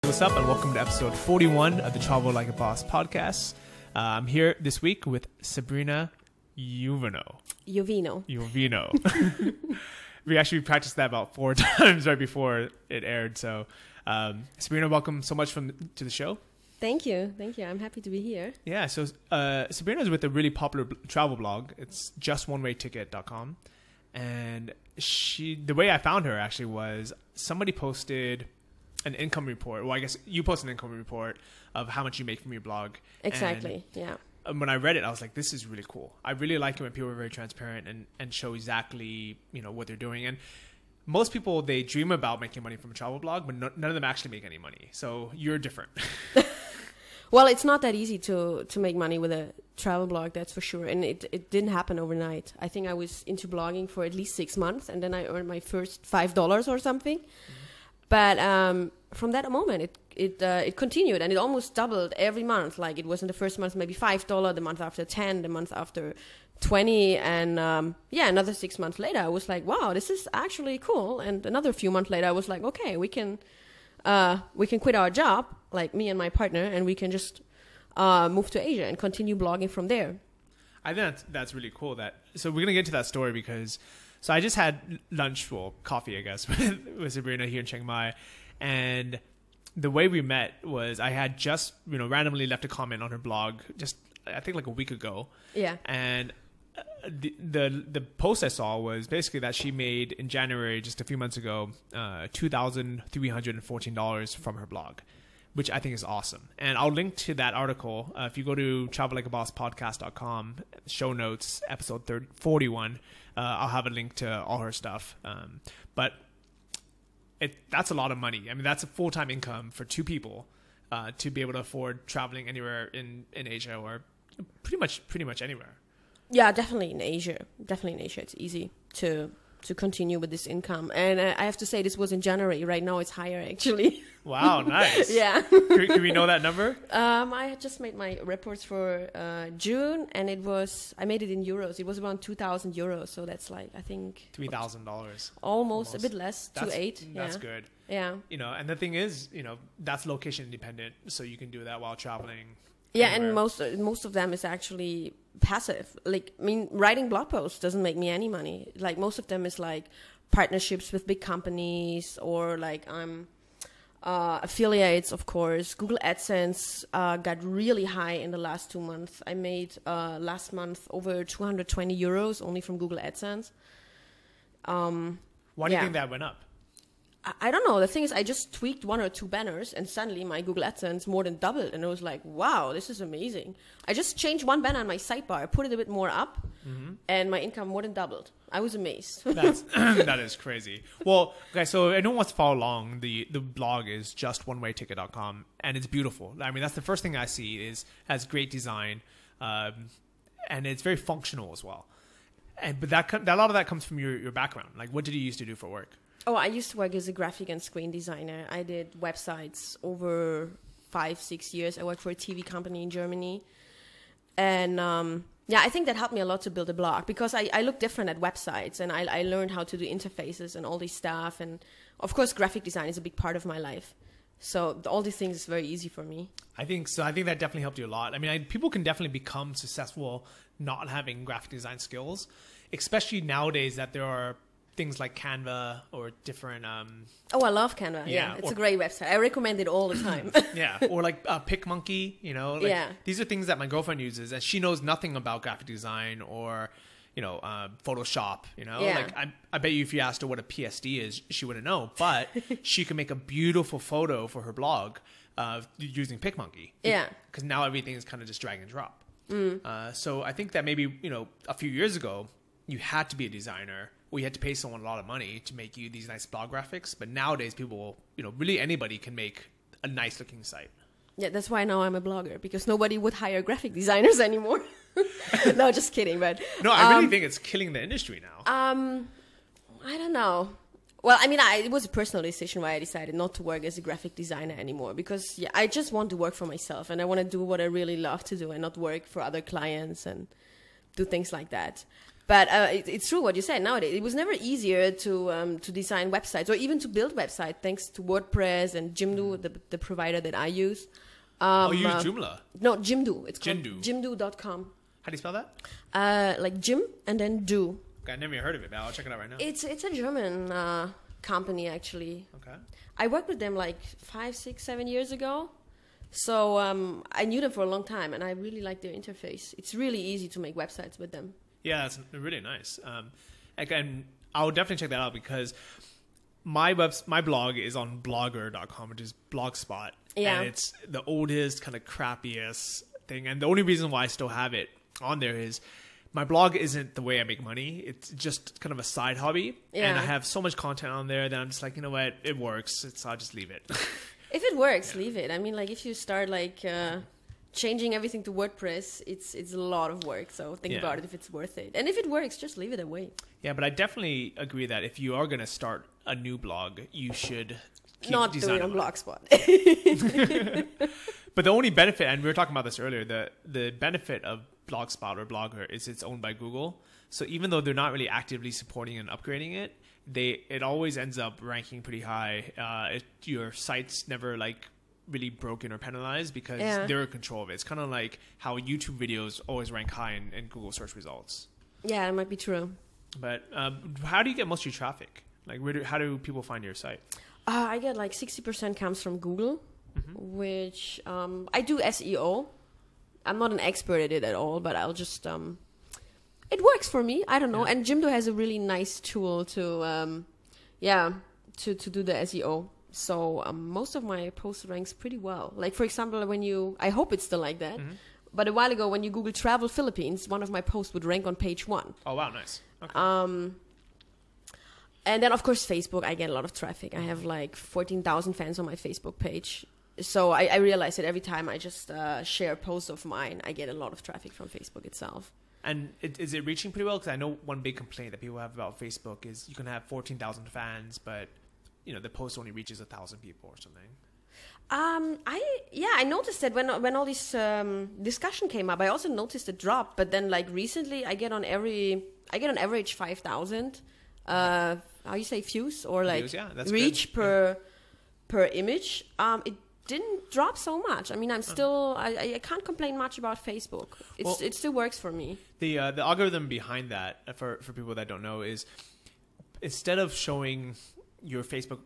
What's up, and welcome to episode 41 of the Travel Like a Boss podcast. I'm here this week with Sabrina Iovino. We actually practiced that about 4 times right before it aired. So, Sabrina, welcome so much to the show. Thank you. I'm happy to be here. Yeah, so Sabrina is with a really popular travel blog. It's justonewayticket.com. And the way I found her actually was somebody posted an income report. Well, I guess you posted an income report of how much you make from your blog. Exactly, yeah. When I read it, I was like, this is really cool. I really like it when people are very transparent and show exactly, what they're doing. And most people, they dream about making money from a travel blog, but none of them actually make any money. So you're different. Well, it's not that easy to make money with a travel blog, that's for sure. And it didn't happen overnight. I think I was into blogging for at least 6 months, and then I earned my first $5 or something. Mm-hmm. But from that moment, it continued, and it almost doubled every month. Like, it was in the first month maybe $5, the month after 10, the month after 20, and another 6 months later, I was like, wow, this is actually cool. And another few months later, I was like, okay, we can quit our job, like me and my partner, and we can just move to Asia and continue blogging from there. I think that's really cool. So we're gonna get to that story because. So I just had coffee, I guess, with Sabrina here in Chiang Mai. And the way we met was I had just, randomly left a comment on her blog just, I think, like a week ago. Yeah. And the post I saw was basically that she made in January, just a few months ago, $2,314 from her blog, which I think is awesome. And I'll link to that article. If you go to travellikeabosspodcast.com, show notes, episode 41, I'll have a link to all her stuff. But that's a lot of money. I mean, that's a full-time income for 2 people to be able to afford traveling anywhere in Asia or pretty much anywhere. Yeah, definitely in Asia. It's easy to continue with this income. And I have to say, this was in January. Right now it's higher, actually. Wow, nice. Yeah. Can we know that number? I had just made my reports for June, and I made it in euros. It was around 2,000 euros. So that's like, I think... $3,000. Almost, a bit less, 2,800. That's good. Yeah. And the thing is, that's location independent. So you can do that while traveling. Yeah, anywhere. And most of them is actually passive. Like, I mean, writing blog posts doesn't make me any money. Like, most of them is like partnerships with big companies, or like affiliates, of course. Google AdSense got really high in the last 2 months. I made last month over 220 euros only from Google AdSense. Why do you think that went up? I don't know. The thing is, I just tweaked 1 or 2 banners, and suddenly my Google AdSense more than doubled. And I was like, wow, this is amazing. I just changed 1 banner on my sidebar, put it a bit more up, and my income more than doubled. I was amazed. That is crazy. Well, okay, so anyone wants to follow along, the blog is justonewayticket.com, and it's beautiful. I mean, that's the first thing I see has great design, and it's very functional as well. But a lot of that comes from your background. Like, what did you used to do for work? Oh, I used to work as a graphic and screen designer. I did websites over 5-6 years. I worked for a TV company in Germany. And I think that helped me a lot to build a blog, because I look different at websites, and I learned how to do interfaces and all this stuff. And of course, graphic design is a big part of my life. So all these things is very easy for me. I think so. I think that definitely helped you a lot. I mean, people can definitely become successful not having graphic design skills, especially nowadays that there are things like Canva or different... I love Canva. Yeah, it's a great website. I recommend it all the time. Yeah, or like PicMonkey, These are things that my girlfriend uses, and she knows nothing about graphic design or, Photoshop, Like, I bet you if you asked her what a PSD is, she wouldn't know, but she can make a beautiful photo for her blog using PicMonkey. Yeah. Because now everything is kind of just drag and drop. So I think that maybe, a few years ago, you had to be a designer. We had to pay someone a lot of money to make you these nice blog graphics. But nowadays, people, really anybody can make a nice looking site. Yeah, that's why now I'm a blogger, because nobody would hire graphic designers anymore. No, just kidding. But no, I really think it's killing the industry now. I don't know. Well, I mean, it was a personal decision why I decided not to work as a graphic designer anymore, because I just want to work for myself, and I want to do what I really love to do and not work for other clients and do things like that. But it's true what you said. Nowadays, it was never easier to design websites or even to build websites, thanks to WordPress and Jimdo, the provider that I use. You use Joomla? No, Jimdo. It's called Jimdo. Jimdo.com. How do you spell that? Like Jim and then do. Okay, I never even heard of it, but I'll check it out right now. It's a German company, actually. Okay. I worked with them like 5, 6, 7 years ago. So I knew them for a long time, and I really like their interface. It's really easy to make websites with them. Yeah, that's really nice. Again, I'll definitely check that out because my blog is on blogger.com, which is Blogspot. Yeah. And it's the oldest, kind of crappiest thing. And the only reason why I still have it on there is my blog isn't the way I make money. It's just kind of a side hobby. Yeah. And I have so much content on there that I'm just like, you know what? It works. So I'll just leave it. If it works, leave it. I mean, like if you start like changing everything to WordPress, it's a lot of work. So think about it if it's worth it. And if it works, just leave it away. Yeah, but I definitely agree that if you are going to start a new blog, you should keep not do it on designing. Blogspot. But the only benefit, and we were talking about this earlier, the benefit of Blogspot or Blogger is it's owned by Google. So even though they're not really actively supporting and upgrading it, it always ends up ranking pretty high. Your site's never like really broken or penalized because they're in control of it. It's kind of like how YouTube videos always rank high in Google search results. Yeah, that might be true. But how do you get most of your traffic? Like, how do people find your site? I get like 60% comes from Google, which I do SEO. I'm not an expert at it at all, but I'll just it works for me. I don't know. And Jimdo has a really nice tool to do the SEO. So most of my post ranks pretty well. Like for example, I hope it's still like that. But a while ago, when you Google travel Philippines, one of my posts would rank on page 1. Oh wow, nice. Okay. And then of course Facebook, I get a lot of traffic. I have like 14,000 fans on my Facebook page. So I realize that every time I just share a post of mine, I get a lot of traffic from Facebook itself. And is it reaching pretty well? Because I know one big complaint that people have about Facebook is you can have 14,000 fans, but the post only reaches 1,000 people or something. I noticed that when all this discussion came up, I also noticed a drop. But then like recently, I get on average 5,000. How you say views or like views, reach per image. It didn't drop so much. I mean, I'm still I can't complain much about Facebook. It still works for me. The algorithm behind that for people that don't know is instead of showing your Facebook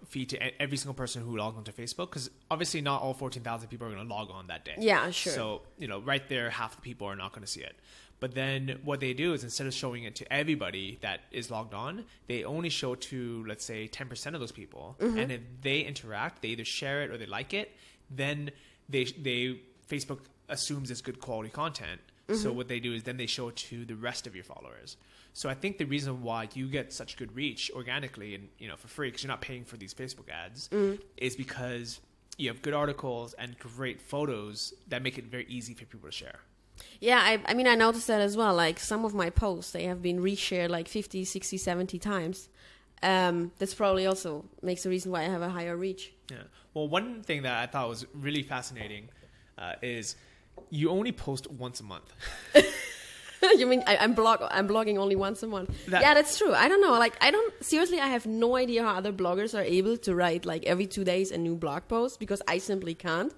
feed to every single person who logs onto Facebook, because obviously not all 14,000 people are going to log on that day. Yeah, sure. So right there, half the people are not going to see it. But then what they do is instead of showing it to everybody that is logged on, they only show to, let's say, 10% of those people. And if they interact, they either share it or they like it, then Facebook assumes it's good quality content. So what they do is then they show it to the rest of your followers. So I think the reason why you get such good reach organically and for free, because you're not paying for these Facebook ads, is because you have good articles and great photos that make it very easy for people to share. Yeah, I mean, I noticed that as well. Like some of my posts, they have been reshared like 50, 60, 70 times. That's probably also makes the reason why I have a higher reach. Yeah. Well, one thing that I thought was really fascinating is you only post once a month. You mean I'm blogging only once a month? Yeah, that's true. I don't know. Like, seriously, I have no idea how other bloggers are able to write like every 2 days a new blog post, because I simply can't.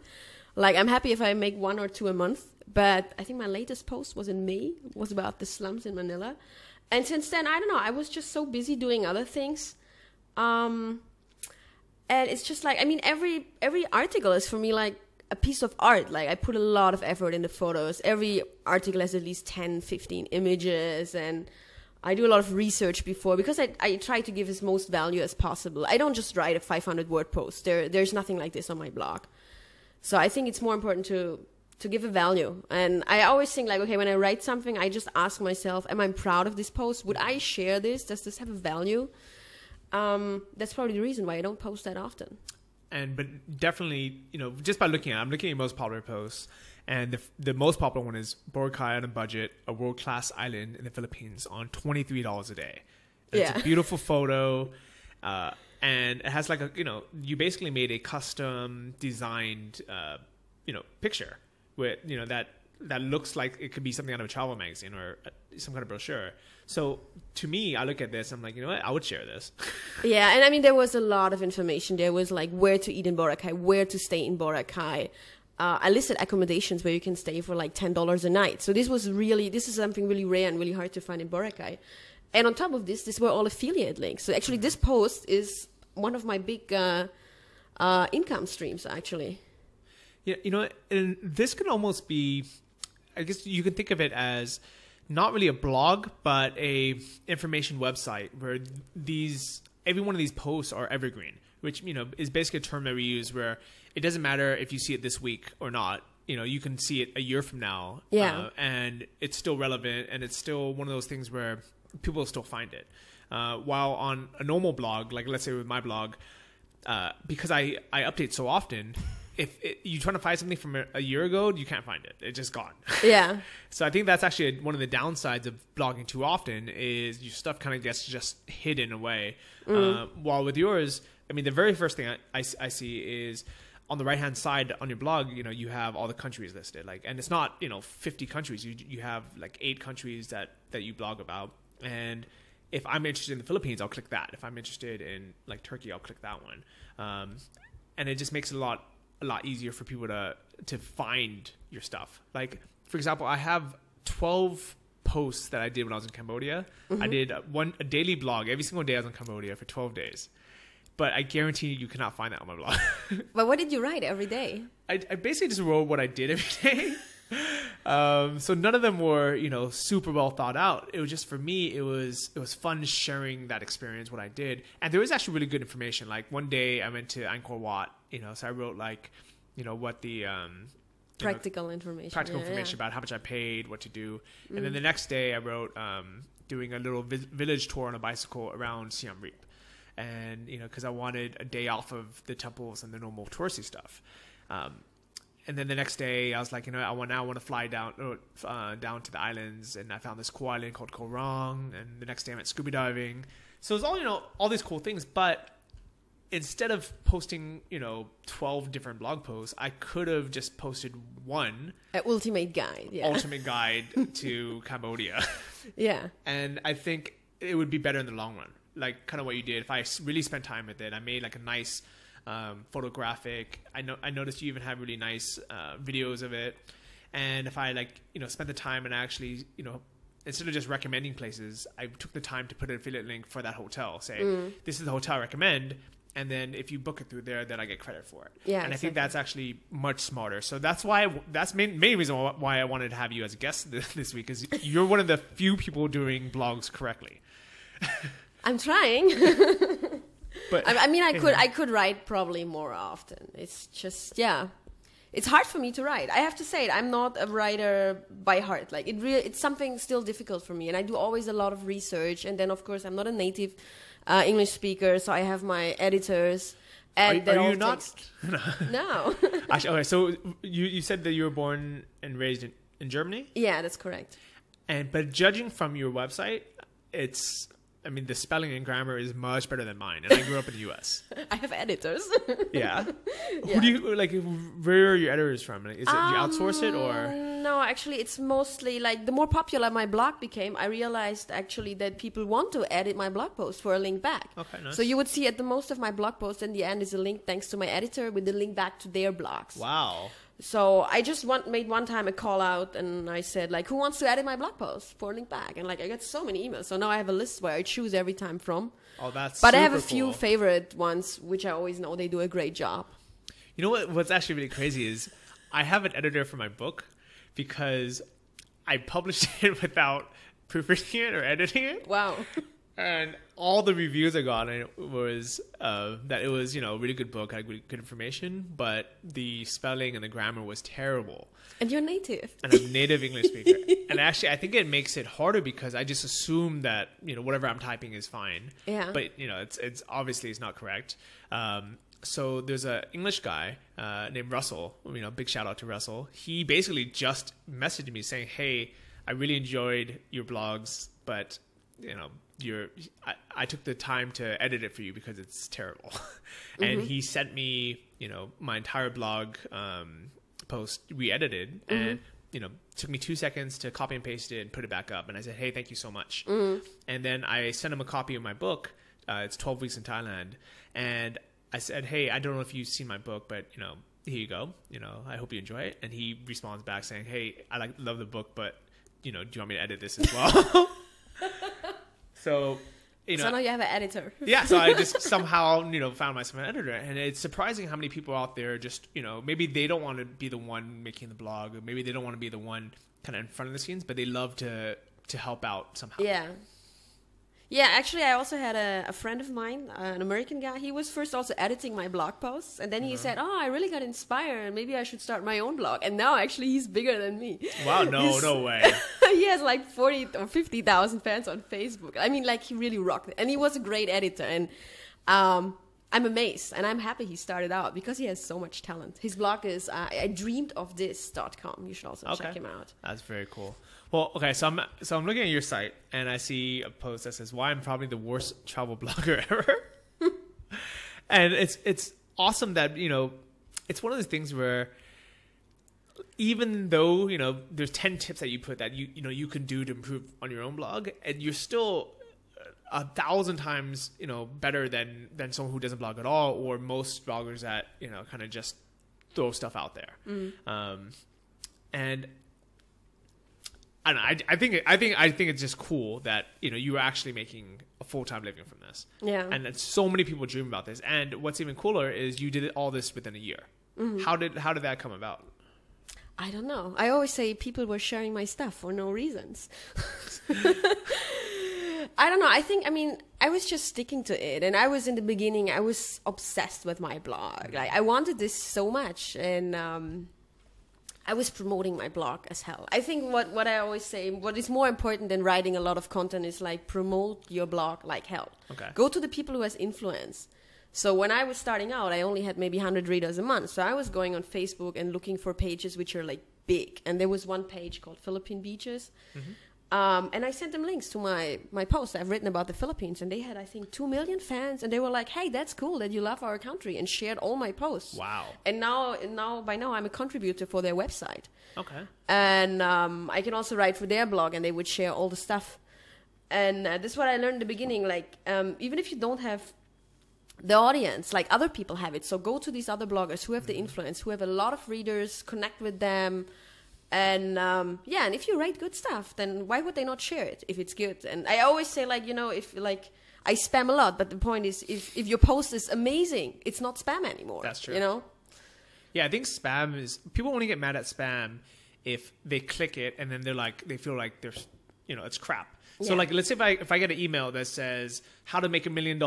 Like, I'm happy if I make 1 or 2 a month, but I think my latest post was in May, was about the slums in Manila. And since then, I don't know, I was just so busy doing other things. And it's just like, I mean, every article is for me like a piece of art. Like, I put a lot of effort in the photos. Every article has at least 10, 15 images, and I do a lot of research before, because I try to give as most value as possible. I don't just write a 500-word post. There's nothing like this on my blog. So I think it's more important to give a value. And I always think like, okay, when I write something, I just ask myself, am I proud of this post? Would I share this? Does this have a value? That's probably the reason why I don't post that often. But definitely, just by looking at it, I'm looking at your most popular posts, and the most popular one is Boracay on a budget, a world-class island in the Philippines on $23 a day. And it's a beautiful photo, and it has like you basically made a custom designed, picture with, that that looks like it could be something out of a travel magazine or some kind of brochure. So to me, I look at this, I'm like, you know what, I would share this. Yeah, and I mean, there was a lot of information. There was like where to eat in Boracay, where to stay in Boracay. I listed accommodations where you can stay for like $10 a night. So this is something really rare and really hard to find in Boracay. And on top of this, these were all affiliate links. So actually, this post is one of my big income streams, actually. Yeah, you know, and this could almost be, I guess you can think of it as not really a blog, but a information website where every one of these posts are evergreen, which, you know, is basically a term that we use where it doesn't matter if you see it this week or not. You know, you can see it a year from now, and it's still relevant, and it's still one of those things where people will still find it. While on a normal blog, like let's say with my blog, because I update so often, if you're trying to find something from a year ago, you can't find it. It's just gone. Yeah. So I think that's actually one of the downsides of blogging too often is your stuff kind of gets just hidden away. While with yours, I mean, the very first thing I see is on the right-hand side on your blog, you know, you have all the countries listed. Like, and it's not, you know, 50 countries. You have like 8 countries that you blog about. And if I'm interested in the Philippines, I'll click that. If I'm interested in like Turkey, I'll click that one. And it just makes it a lot easier for people to find your stuff. Like, for example, I have 12 posts that I did when I was in Cambodia. I did a daily blog every single day I was in Cambodia for 12 days. But I guarantee you cannot find that on my blog. But what did you write every day? I basically just wrote what I did every day. So none of them were, you know, super well thought out. It was just, for me, it was fun sharing that experience, what I did. And there was actually really good information. Like one day I went to Angkor Wat, you know, so I wrote like, you know, what the practical information about how much I paid, what to do. And then the next day I wrote doing a little village tour on a bicycle around Siem Reap. And, you know, because I wanted a day off of the temples and the normal touristy stuff. And then the next day I was like, you know, I want to fly down to the islands. And I found this cool island called Koh Rong. And the next day I went scuba diving. So it's all, you know, all these cool things. But instead of posting, you know, 12 different blog posts, I could have just posted one. An ultimate guide. Yeah. Ultimate guide to Cambodia. Yeah. And I think it would be better in the long run. Like kind of what you did. If I really spent time with it, I made like a nice photographic. I noticed you even have really nice videos of it. And if I like, you know, spent the time and actually, you know, instead of just recommending places, I took the time to put an affiliate link for that hotel. Say, this is the hotel I recommend. And then if you book it through there, then I get credit for it. Yeah, and I think that's actually much smarter. So that's main reason why I wanted to have you as a guest this week, is you're one of the few people doing blogs correctly. I'm trying. But I mean, I could write probably more often. It's just, yeah, it's hard for me to write. I have to say it. I'm not a writer by heart. Like it's something still difficult for me, and I do always a lot of research. And then, of course, I'm not a native English speaker, so I have my editors. And are you not? No. Actually, okay. So you said that you were born and raised in Germany? Yeah, that's correct. But judging from your website, I mean, the spelling and grammar is much better than mine, and I grew up in the U.S. I have editors. Yeah. Who do you like? Where are your editors from? Is it you outsource it or? No, actually, it's mostly like the more popular my blog became, I realized actually that people want to edit my blog post for a link back. Okay, nice. So you would see at the most of my blog posts in the end is a link thanks to my editor with the link back to their blogs. Wow. So I just made one time a call out, and I said, like, who wants to edit my blog post for a link back? And like, I got so many emails. So now I have a list where I choose every time from. Oh, that's But I have a super few cool. favorite ones, which I always know they do a great job. You know what's actually really crazy is I have an editor for my book because I published it without proofreading it or editing it. Wow. And all the reviews I got on it was that it was, you know, a really good book, had good information, but the spelling and the grammar was terrible. And you're native. And I'm a native English speaker. And actually, I think it makes it harder because I just assume that, you know, whatever I'm typing is fine. Yeah. But, you know, it's obviously it's not correct. So there's an English guy named Russell, you know, big shout out to Russell. He basically just messaged me saying, hey, I really enjoyed your blogs, but, you know, I took the time to edit it for you because it's terrible. And he sent me, you know, my entire blog post re-edited. And took me 2 seconds to copy and paste it and put it back up. And I said, hey, thank you so much. And then I sent him a copy of my book. It's 12 Weeks in Thailand. And I said, hey, I don't know if you've seen my book, but, here you go. I hope you enjoy it. And he responds back saying, hey, I love the book, but, do you want me to edit this as well? So now you have an editor. Yeah, so I just somehow, found myself an editor. And it's surprising how many people out there just, maybe they don't want to be the one making the blog, or maybe they don't want to be the one kind of in front of the scenes, but they love to help out somehow. Yeah. Yeah, actually, I also had a friend of mine, an American guy. He was first also editing my blog posts. And then he said, I really got inspired. And maybe I should start my own blog. And now, actually, he's bigger than me. Wow, no way. He has like 40 or 50,000 fans on Facebook. I mean, he really rocked it. And he was a great editor. And I'm amazed. And I'm happy he started out because he has so much talent. His blog is idreamedofthis.com. You should also check him out. That's very cool. Well, okay, so I'm looking at your site, and I see a post that says, why I'm probably the worst travel blogger ever. And it's awesome that, it's one of those things where even though, there's 10 tips that you put that you can do to improve on your own blog, and you're still 1,000 times, better than someone who doesn't blog at all, or most bloggers that, kind of just throw stuff out there. And I don't know, I think it's just cool that you are actually making a full-time living from this. Yeah. And that so many people dream about this. And what's even cooler is you did all this within a year. How did that come about? I don't know. I always say people were sharing my stuff for no reasons. I don't know. I was just sticking to it. And in the beginning, I was obsessed with my blog. Like, I wanted this so much. And I was promoting my blog as hell. I think what I always say, what is more important than writing a lot of content is promote your blog like hell. Okay. Go to the people who has influence. So when I was starting out, I only had maybe 100 readers a month. So I was going on Facebook and looking for pages which are big. And there was one page called Philippine Beaches. And I sent them links to my posts I've written about the Philippines. And they had, I think, 2 million fans. And they were like, hey, that's cool that you love our country, and shared all my posts. Wow. And by now, I'm a contributor for their website. Okay. And I can also write for their blog, and they would share all the stuff. And this is what I learned in the beginning. Even if you don't have the audience, other people have it. So go to these other bloggers who have the influence, who have a lot of readers, connect with them. And and if you write good stuff, then why would they not share it if it's good? And I always say, if I spam a lot, but the point is, if your post is amazing, it's not spam anymore. That's true. Yeah, I think spam is, people only get mad at spam if they click it and then they feel like there's, it's crap. So let's say if I get an email that says how to make $1 million,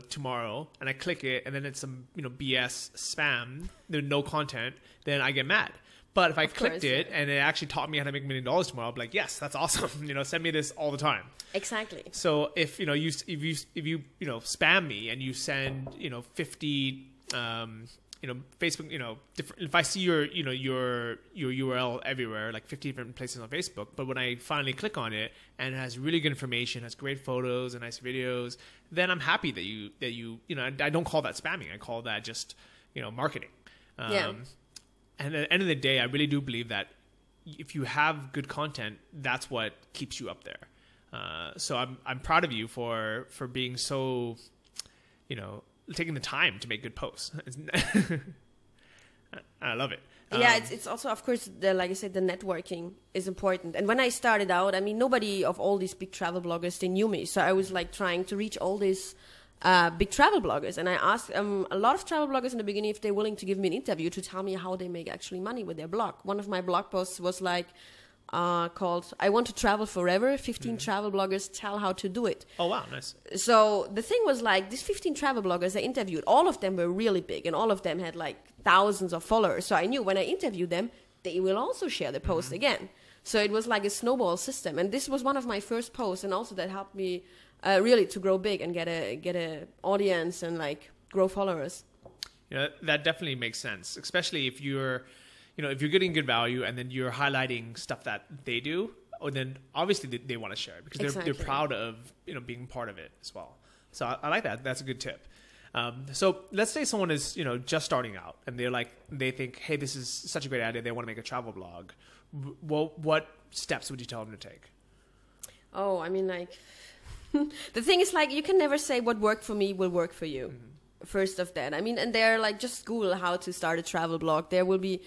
tomorrow, and I click it and then it's some, BS spam, there's no content, then I get mad. But if I clicked it and it actually taught me how to make $1 million tomorrow, I'll be like, yes, that's awesome. Send me this all the time. Exactly. So if you spam me and you send 50 Facebook, different, if I see your URL everywhere, 50 different places on Facebook, but when I finally click on it and it has really good information, has great photos and nice videos, then I'm happy that you I don't call that spamming. I call that just marketing. And at the end of the day, I really do believe that if you have good content, that's what keeps you up there. So I'm proud of you for being so, taking the time to make good posts. I love it. It's also, of course, like I said, the networking is important. And when I started out, nobody of all these big travel bloggers, they knew me. So I was trying to reach all these big travel bloggers, and I asked a lot of travel bloggers in the beginning if they're willing to give me an interview to tell me how they make actually money with their blog. One of my blog posts was called "I Want to Travel Forever: 15 Travel Bloggers Tell How to Do It." Oh wow, nice. So the thing was these 15 travel bloggers I interviewed, all of them were really big, and all of them had thousands of followers. So I knew when I interviewed them, they will also share the post again. So it was a snowball system, and this was one of my first posts, and also that helped me really to grow big and get a audience and grow followers. That definitely makes sense, especially if you're getting good value and then you're highlighting stuff that they do, or then obviously they want to share it because they're proud of being part of it as well. So I like that. That's a good tip. So let's say someone is just starting out and they think, hey, this is such a great idea. They want to make a travel blog. what steps would you tell them to take? Oh, I mean, like, the thing is, like, you can never say what worked for me will work for you. First of that. I mean, and they're like, just Google how to start a travel blog. There will be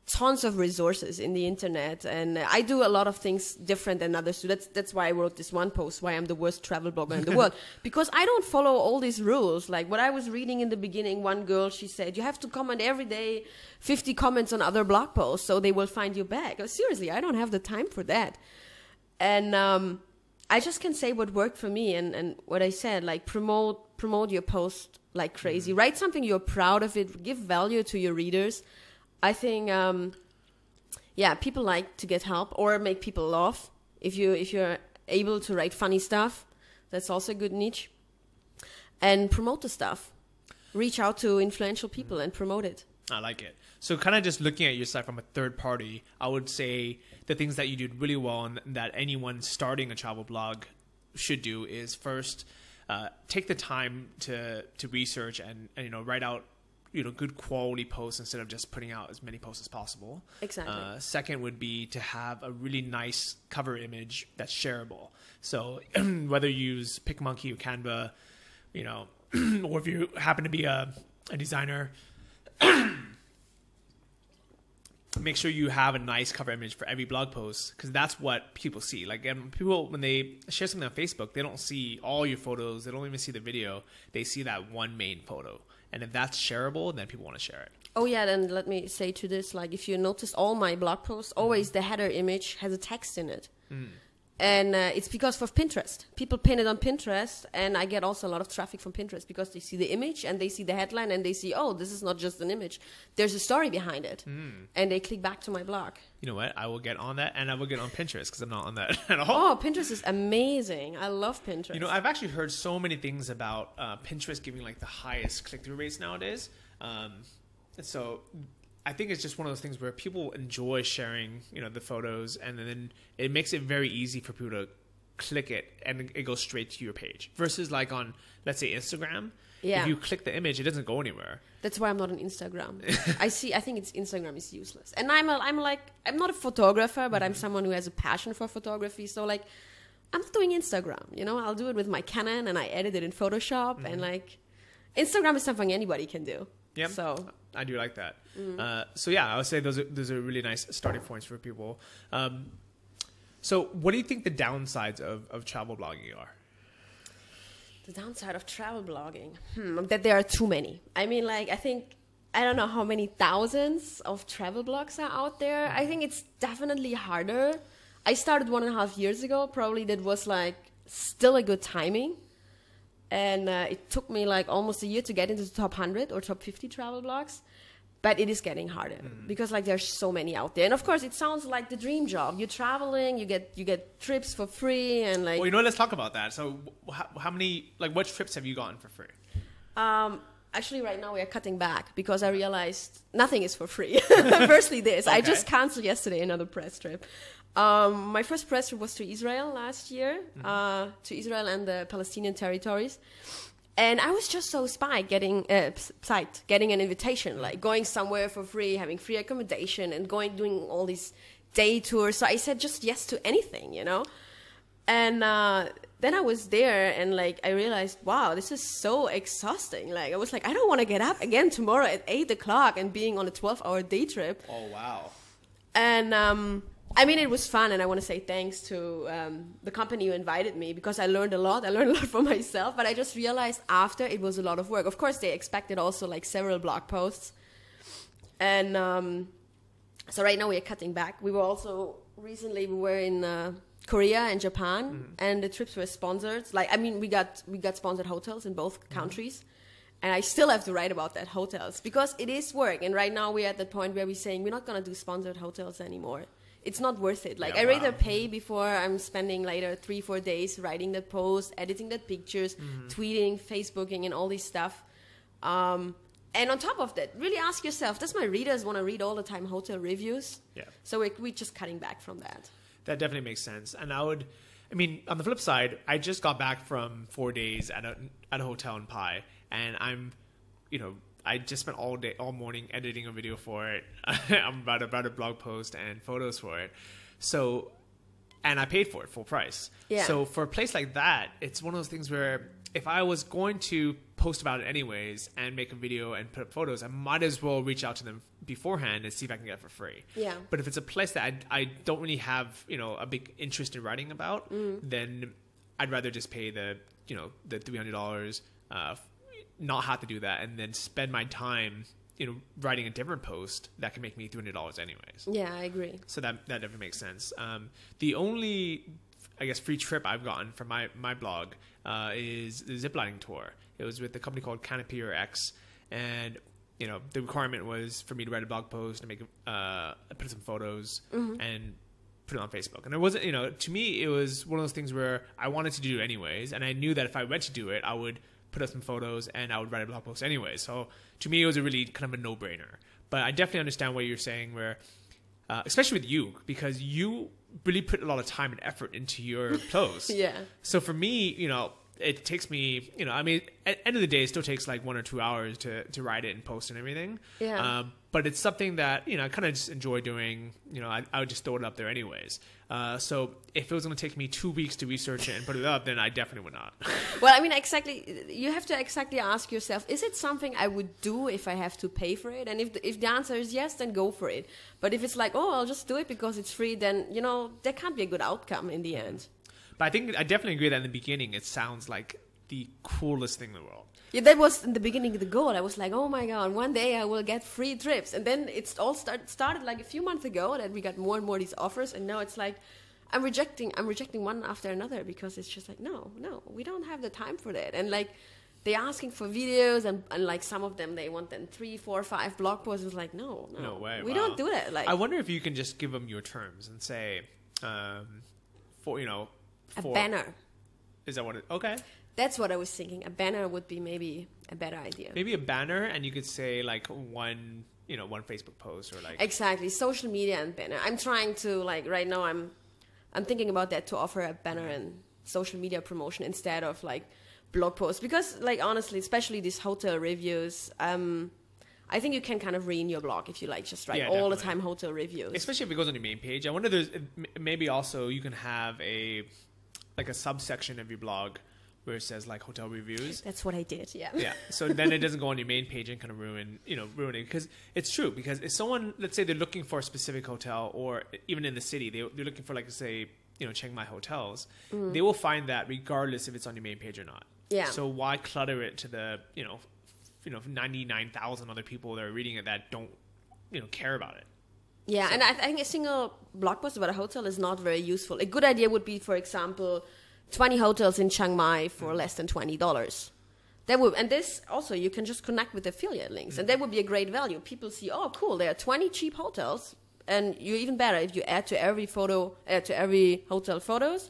tons of resources in the internet, and I do a lot of things different than others do. That's why I wrote this one post, why I'm the worst travel blogger in the world, because I don't follow all these rules. Like what I was reading in the beginning, one girl, she said, you have to comment every day 50 comments on other blog posts so they will find you back. Seriously, I don't have the time for that. And I just can say what worked for me, and what I said, like promote your post like crazy. Write something you're proud of it, give value to your readers. I think, people like to get help or make people laugh. If you're able to write funny stuff, that's also a good niche. And promote the stuff. Reach out to influential people and promote it. I like it. So kind of just looking at your site from a third party, I would say the things that you did really well and that anyone starting a travel blog should do is first take the time to research and write out good quality posts instead of just putting out as many posts as possible. Exactly. Second would be to have a really nice cover image that's shareable. So whether you use PicMonkey or Canva, or if you happen to be a designer, make sure you have a nice cover image for every blog post, because that's what people see. Like people, when they share something on Facebook, they don't see all your photos. They don't even see the video. They see that one main photo. And if that's shareable, then people want to share it. Oh, yeah, then let me say to this, like, if you notice all my blog posts, always the header image has a text in it. And it's because of Pinterest. People pin it on Pinterest, and I get also a lot of traffic from Pinterest because they see the image, and they see the headline, and they see, oh, this is not just an image. There's a story behind it. And they click back to my blog. You know what? I will get on that, and I will get on Pinterest because I'm not on that at all. Oh, Pinterest is amazing. I love Pinterest. I've actually heard so many things about Pinterest giving like the highest click-through rates nowadays. So I think it's just one of those things where people enjoy sharing, the photos, and then it makes it very easy for people to click it and it goes straight to your page. Versus like on, let's say, Instagram. Yeah. If you click the image, it doesn't go anywhere. That's why I'm not on Instagram. I think Instagram is useless. And I'm not a photographer, but I'm someone who has a passion for photography. So like, I'm not doing Instagram. I'll do it with my Canon and I edit it in Photoshop, and like, Instagram is something anybody can do. Yeah, so I do like that. So yeah, I would say those are really nice starting points for people. So what do you think the downsides of travel blogging are? The downside of travel blogging? That there are too many. I mean, like, I don't know how many thousands of travel blogs are out there. I think it's definitely harder. I started 1.5 years ago. Probably that was like still a good timing. And it took me like almost a year to get into the top 100 or top 50 travel blogs. But it is getting harder because like there's so many out there. And of course, it sounds like the dream job. You're traveling, you get trips for free, and like. Well, let's talk about that. So, how many what trips have you gotten for free? Actually, right now we are cutting back because I realized nothing is for free. Firstly, this I just canceled yesterday another press trip. My first press trip was to Israel last year, to Israel and the Palestinian territories. And I was just so psyched getting an invitation, like going somewhere for free, having free accommodation, and doing all these day tours. So I said just yes to anything, And then I was there, and like I realized, wow, this is so exhausting. Like I was like, I don't want to get up again tomorrow at 8:00 and being on a 12-hour day trip. Oh wow! And I mean, it was fun, and I want to say thanks to the company who invited me because I learned a lot. I learned a lot for myself, but I just realized after it was a lot of work. Of course, they expected also like several blog posts. And so right now we are cutting back. We were also recently in Korea and Japan, and the trips were sponsored. Like, I mean, we got sponsored hotels in both countries. And I still have to write about that hotels because it is work. And right now we're at the point where we're saying we're not going to do sponsored hotels anymore. It's not worth it. Like, I rather pay before I'm spending later 3-4 days writing that post, editing that pictures, tweeting, Facebooking, and all this stuff. And on top of that, really ask yourself, does my readers want to read all the time hotel reviews? Yeah. So we're just cutting back from that. That definitely makes sense. And on the flip side, I just got back from 4 days at a hotel in Pai, and I'm, I just spent all morning editing a video for it. I'm about a blog post and photos for it. So, and I paid for it full price. Yeah. So for a place like that, it's one of those things where if I was going to post about it anyways and make a video and put up photos, I might as well reach out to them beforehand and see if I can get it for free. Yeah. But if it's a place that I don't really have, a big interest in writing about, then I'd rather just pay the $300, not have to do that, and then spend my time, writing a different post that can make me $300 anyways. Yeah, I agree. So that definitely makes sense. The only, I guess, free trip I've gotten from my blog is the ziplining tour. It was with a company called Canopy or X, and the requirement was for me to write a blog post and make put some photos and put it on Facebook. And it wasn't, to me, it was one of those things where I wanted to do it anyways, and I knew that if I went to do it, I would put up some photos and I would write a blog post anyway. So to me, it was a really kind of a no-brainer. But I definitely understand what you're saying, where especially with you, because you really put a lot of time and effort into your posts. Yeah. So for me, it takes me, at the end of the day, it still takes like 1 or 2 hours to write it and post and everything. Yeah. But it's something that, I kind of just enjoy doing. I would just throw it up there anyways. So if it was going to take me 2 weeks to research it and put it up, then I definitely would not. Well, I mean, exactly. You have to exactly ask yourself, is it something I would do if I have to pay for it? And if the answer is yes, then go for it. But if it's like, oh, I'll just do it because it's free, then, there can't be a good outcome in the end. But I definitely agree that in the beginning, it sounds like the coolest thing in the world. Yeah, that was in the beginning the goal. I was like, oh my God, one day I will get free trips. And then it's all started like a few months ago that we got more and more these offers. And now it's like, I'm rejecting one after another because it's just like, no, we don't have the time for that. And like, they're asking for videos and like some of them, they want then 3, 4, 5 blog posts. It's like, no way. We don't do that. Like, I wonder if you can just give them your terms and say, a banner. Is that what it? Okay. That's what I was thinking. A banner would be maybe a better idea. Maybe a banner, and you could say like one Facebook post or like. Exactly, social media and banner. I'm trying to right now. I'm thinking about that, to offer a banner and social media promotion instead of like blog posts, because honestly, especially these hotel reviews. I think you can kind of ruin your blog if you just write all the time hotel reviews. Especially if it goes on your main page. I wonder if there's maybe also you can have a subsection of your blog where it says like hotel reviews. That's what I did. Yeah. Yeah. So then it doesn't go on your main page and kind of ruin it, because it's true. Because if someone, let's say they're looking for a specific hotel, or even in the city, they're looking for say Chiang Mai hotels, they will find that regardless if it's on your main page or not. Yeah. So why clutter it to the 99,000 other people that are reading it that don't care about it. Yeah, so. And I think a single blog post about a hotel is not very useful. A good idea would be, for example, 20 hotels in Chiang Mai for less than $20. And this also, you can just connect with affiliate links, and that would be a great value. People see, oh, cool, there are 20 cheap hotels, and you're even better if you add to every hotel photos.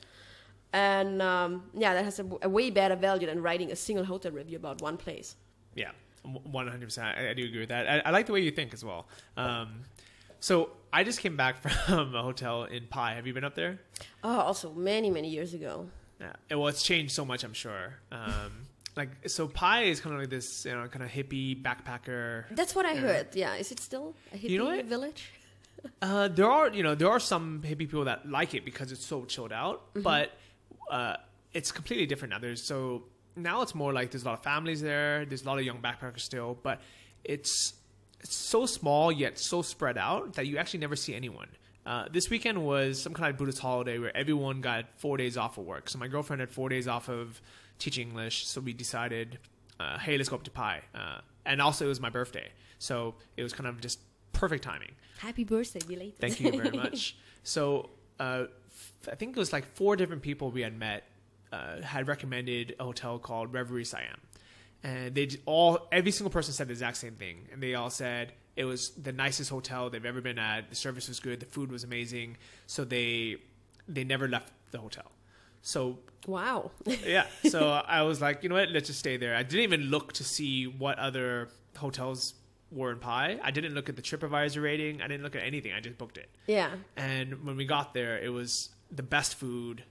And that has a way better value than writing a single hotel review about one place. Yeah, 100%. I do agree with that. I like the way you think as well. So I just came back from a hotel in Pai. Have you been up there? Oh, also many, many years ago. Yeah. Well, it's changed so much, I'm sure. So Pai is kind of like this, kind of hippie backpacker. That's what I heard. Yeah. Is it still a hippie village? There are some hippie people that like it because it's so chilled out, but it's completely different now. Now it's more like there's a lot of families there. There's a lot of young backpackers still, but it's so small yet so spread out that you actually never see anyone. This weekend was some kind of Buddhist holiday where everyone got 4 days off of work. So my girlfriend had 4 days off of teaching English. So we decided, hey, let's go up to Pai. And also it was my birthday. So it was kind of just perfect timing. Happy birthday, belated. Thank you very much. So I think it was like 4 different people we had met had recommended a hotel called Reverie Siam. And every single person said the exact same thing. And they all said it was the nicest hotel they've ever been at. The service was good. The food was amazing. So they never left the hotel. So wow. Yeah. So I was like, you know what? Let's just stay there. I didn't even look to see what other hotels were in Pai. I didn't look at the TripAdvisor rating. I didn't look at anything. I just booked it. Yeah. And when we got there, it was the best food.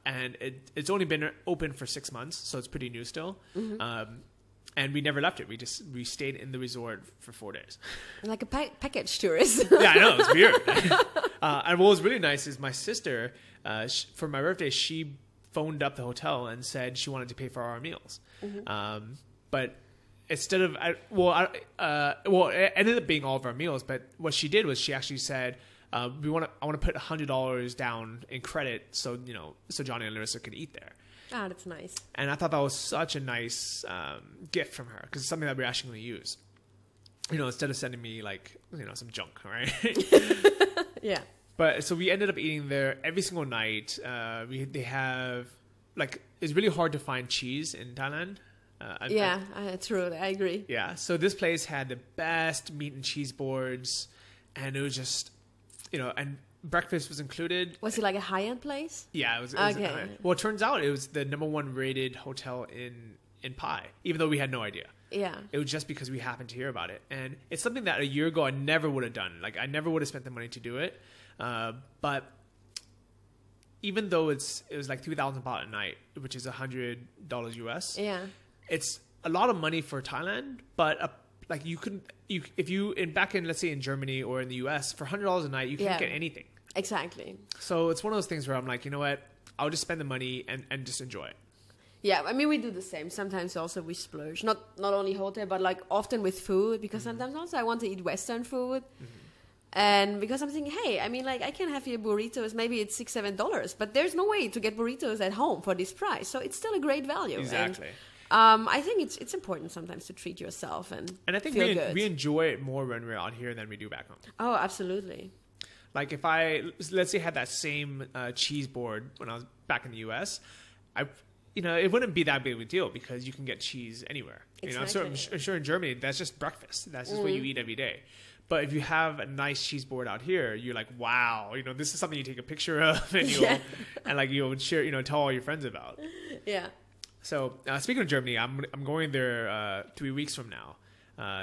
And it's only been open for 6 months, so it's pretty new still. And we never left it. We stayed in the resort for 4 days. Like a package tourist. Yeah, I know. It's weird. And what was really nice is my sister, for my birthday, she phoned up the hotel and said she wanted to pay for our meals. But instead of, it ended up being all of our meals. But what she did was she actually said, I want to put $100 down in credit so Johnny and Larissa could eat there. Ah, that's nice. And I thought that was such a nice gift from her because it's something that we're actually going to use. Instead of sending me some junk, right? Yeah. But so we ended up eating there every single night. They have it's really hard to find cheese in Thailand. True. I agree. Yeah. So this place had the best meat and cheese boards, and it was just, and breakfast was included. Was it like a high-end place? Yeah, it was. Okay. Well, it turns out it was the #1 rated hotel in Pai, even though we had no idea. Yeah. It was just because we happened to hear about it. And it's something that a year ago I never would have done. I never would have spent the money to do it. But even though it was like 3,000 baht a night, which is $100 US. Yeah. It's a lot of money for Thailand, but back in, let's say in Germany or in the US, for $100 a night, you can't get anything. Exactly. So it's one of those things where I'm like, you know what? I'll just spend the money and just enjoy it. Yeah, I mean, we do the same. Sometimes also we splurge. Not only hotel, but often with food, because sometimes also I want to eat Western food. And because I'm thinking, hey, I mean, I can have here burritos. Maybe it's $6-7, but there's no way to get burritos at home for this price. So it's still a great value. Exactly. And, I think it's important sometimes to treat yourself and I think feel good. We enjoy it more when we're out here than we do back home. Oh, absolutely. Like if let's say had that same cheese board when I was back in the US, it wouldn't be that big of a deal because you can get cheese anywhere. Exactly. I'm sure in Germany that's just breakfast. That's just what you eat every day. But if you have a nice cheese board out here, you're like, wow, this is something you take a picture of and you'll share, tell all your friends about. Yeah. So speaking of Germany, I'm going there 3 weeks from now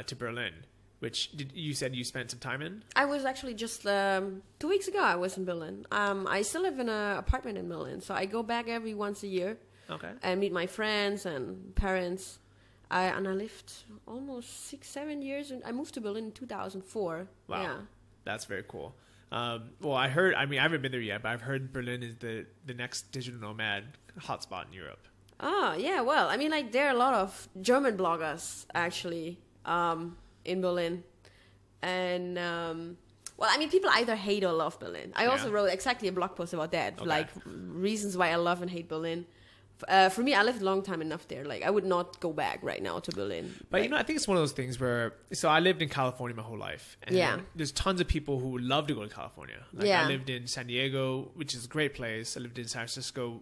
to Berlin, which you said you spent some time in? I was actually just 2 weeks ago. I was in Berlin. I still live in an apartment in Berlin, so I go back every once a year. Okay. And meet my friends and parents. I lived almost 6-7 years, and I moved to Berlin in 2004. Wow. Yeah. That's very cool. Well, I haven't been there yet, but I've heard Berlin is the next digital nomad hotspot in Europe. Oh, yeah. Well, I mean, there are a lot of German bloggers, actually, in Berlin. And, well, I mean, people either hate or love Berlin. I also wrote exactly a blog post about that, reasons why I love and hate Berlin. For me, I lived a long time enough there. I would not go back right now to Berlin. But, I think it's one of those things where... So, I lived in California my whole life. And there's tons of people who would love to go to California. I lived in San Diego, which is a great place. I lived in San Francisco,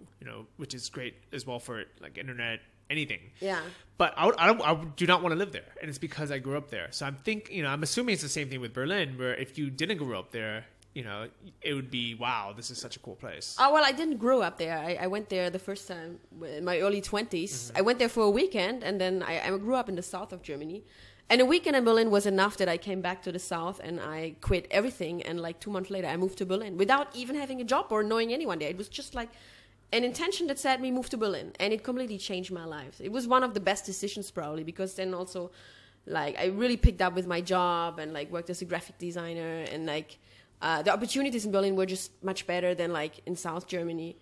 which is great as well for, internet, anything. Yeah. But I do not want to live there. And it's because I grew up there. So, I'm assuming it's the same thing with Berlin, where if you didn't grow up there... it would be, wow, this is such a cool place. Oh, well, I didn't grow up there. I went there the first time in my early 20s. I went there for a weekend, and then I grew up in the south of Germany. And a weekend in Berlin was enough that I came back to the south, and I quit everything. And 2 months later, I moved to Berlin without even having a job or knowing anyone there. It was just an intention that said me move to Berlin, and it completely changed my life. It was one of the best decisions probably, because then also, I really picked up with my job and worked as a graphic designer, and the opportunities in Berlin were just much better than in South Germany.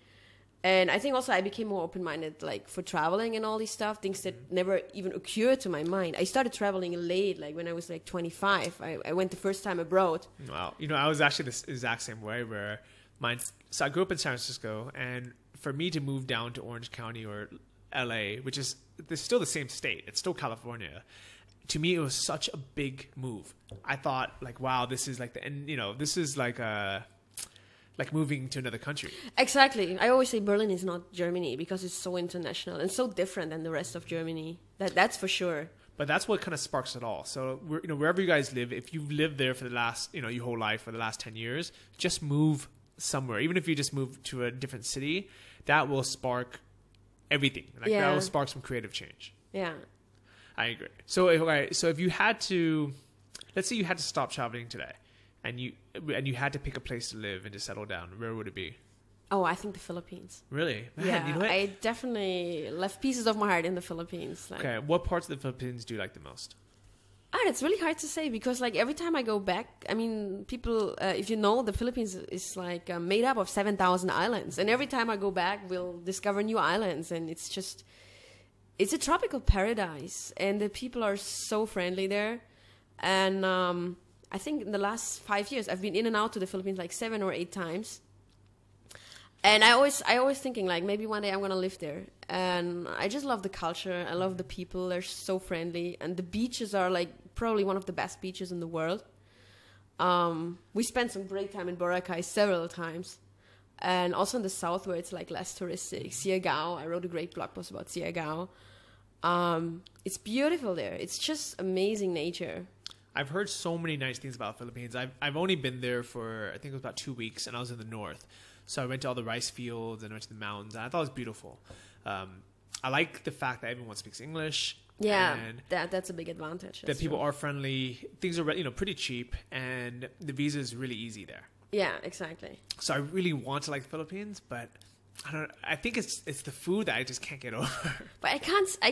And I think also I became more open-minded for traveling and all these stuff, things that never even occurred to my mind. I started traveling late, when I was 25. I went the first time abroad. Wow. I was actually the exact same way where so I grew up in San Francisco, and for me to move down to Orange County or LA, which is still the same state, it's still California. To me, it was such a big move. I thought, wow, this is this is moving to another country. Exactly. I always say Berlin is not Germany because it's so international and so different than the rest of Germany. That's for sure. But that's what kind of sparks it all. So, wherever you guys live, if you've lived there for the last, your whole life, for the last 10 years, just move somewhere. Even if you just move to a different city, that will spark everything. That will spark some creative change. Yeah. I agree. So if you had to, let's say you had to stop traveling today, and you had to pick a place to live and to settle down, where would it be? Oh, I think the Philippines. Really? Man, Yeah, you know what? I definitely left pieces of my heart in the Philippines. Like, Okay, what parts of the Philippines do you like the most? it's really hard to say because like every time I go back, I mean, people, if you know, the Philippines is like made up of 7,000 islands, and every time I go back, we'll discover new islands, and it's a tropical paradise, and the people are so friendly there, and I think in the last 5 years I've been in and out to the Philippines like 7 or 8 times. And I always thinking like maybe one day I'm gonna live there. And I just love the culture. I love the people. They're so friendly, and the beaches are like probably one of the best beaches in the world. We spent some great time in Boracay several times, and also in the south where it's like less touristic. Siargao. I wrote a great blog post about Siargao. It's beautiful there. It's just amazing nature. I've heard so many nice things about Philippines. I've only been there for, I think it was about 2 weeks, and I was in the north. So I went to all the rice fields and went to the mountains, and I thought it was beautiful. I like the fact that everyone speaks English. Yeah, and that's a big advantage. that people are friendly. Things are pretty cheap, and the visa is really easy there. Yeah, exactly. So I really want to like the Philippines, but I think it's the food that I just can't get over. But I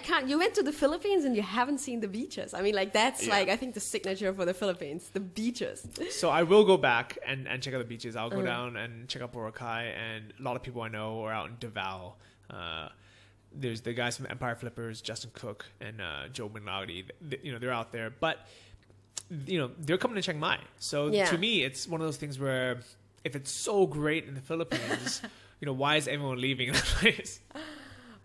can't. You went to the Philippines and you haven't seen the beaches. I mean, like that's Yeah. like I think the signature for the Philippines, the beaches. So I will go back and check out the beaches. I'll go down and check out Boracay, and a lot of people I know are out in Davao. There's the guys from Empire Flippers, Justin Cook and Joe Minardi. They're out there, but they're coming to Chiang Mai. So Yeah. to me, it's one of those things where if it's so great in the Philippines, why is everyone leaving the place?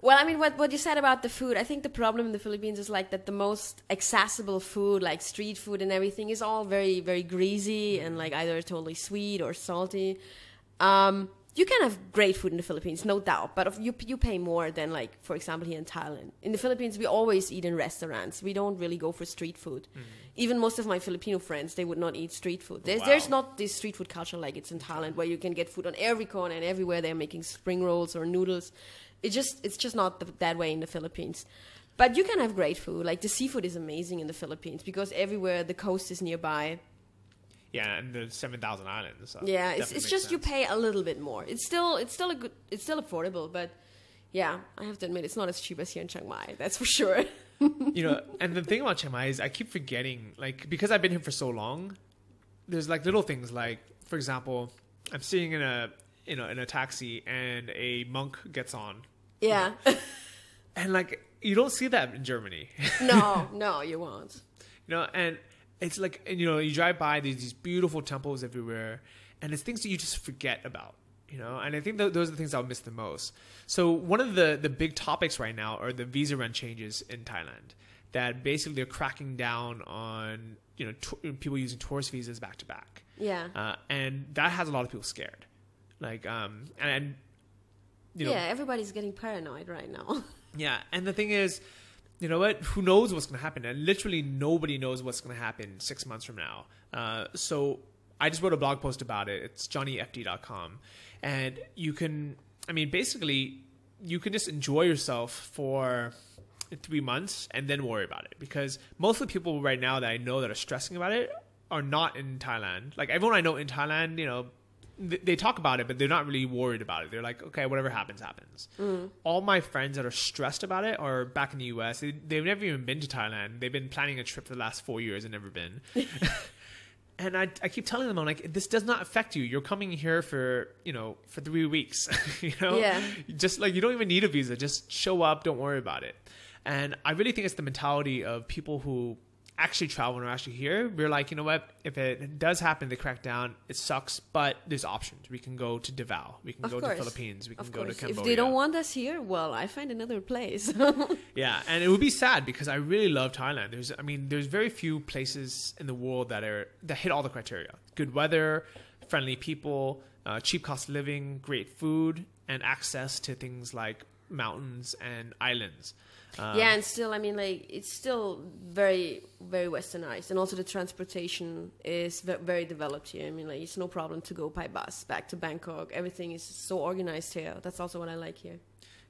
Well, I mean, what you said about the food, I think the problem in the Philippines is like that the most accessible food, like street food and everything, is all very, very greasy and like either totally sweet or salty. You can have great food in the Philippines, no doubt, but if you pay more than like, for example, here in Thailand. In the Philippines, we always eat in restaurants. We don't really go for street food. Even most of my Filipino friends, they would not eat street food. There's not this street food culture like it's in Thailand, where you can get food on every corner and everywhere they're making spring rolls or noodles. It's just not that way in the Philippines. But you can have great food. Like the seafood is amazing in the Philippines because everywhere the coast is nearby. Yeah, and the 7,000 islands. So Yeah, definitely it's makes just you sense. pay a little bit more. It's still affordable, but yeah, I have to admit it's not as cheap as here in Chiang Mai. That's for sure. And the thing about Chiang Mai is I keep forgetting, like, because I've been here for so long, there's like little things like, for example, I'm sitting in a taxi and a monk gets on. Yeah. And like, you don't see that in Germany. No, you won't. And it's like, you drive by these beautiful temples everywhere, and it's things that you just forget about, and I think those are the things I'll miss the most. So one of the big topics right now are the visa run changes in Thailand, that basically they're cracking down on, people using tourist visas back to back. Yeah. And that has a lot of people scared. Like, yeah, everybody's getting paranoid right now. Yeah, and the thing is, you know what? Who knows what's going to happen? And literally nobody knows what's going to happen 6 months from now. So I just wrote a blog post about it. It's johnnyfd.com. And you can just enjoy yourself for 3 months and then worry about it. Because most of the people right now that I know that are stressing about it are not in Thailand. Like everyone I know in Thailand, they talk about it, but they're not really worried about it. They're like, okay, whatever happens, happens. All my friends that are stressed about it are back in the U.S. They've never even been to Thailand. They've been planning a trip for the last 4 years and never been. And I keep telling them, I'm like, this does not affect you. You're coming here for 3 weeks. Yeah. Just like, you don't even need a visa. Just show up. Don't worry about it. And I really think it's the mentality of people who actually travel and are actually here. We're like, you know what? If it does happen, they crack down. It sucks, but there's options. We can go to Davao. We can go to the Philippines. We can go to Cambodia. If they don't want us here, well, I find another place. Yeah, and it would be sad because I really love Thailand. There's very few places in the world that hit all the criteria: good weather, friendly people, cheap cost of living, great food, and access to things like mountains and islands. Yeah, and still, it's still very, very westernized. And also the transportation is very developed here. It's no problem to go by bus back to Bangkok. Everything is so organized here. That's also what I like here.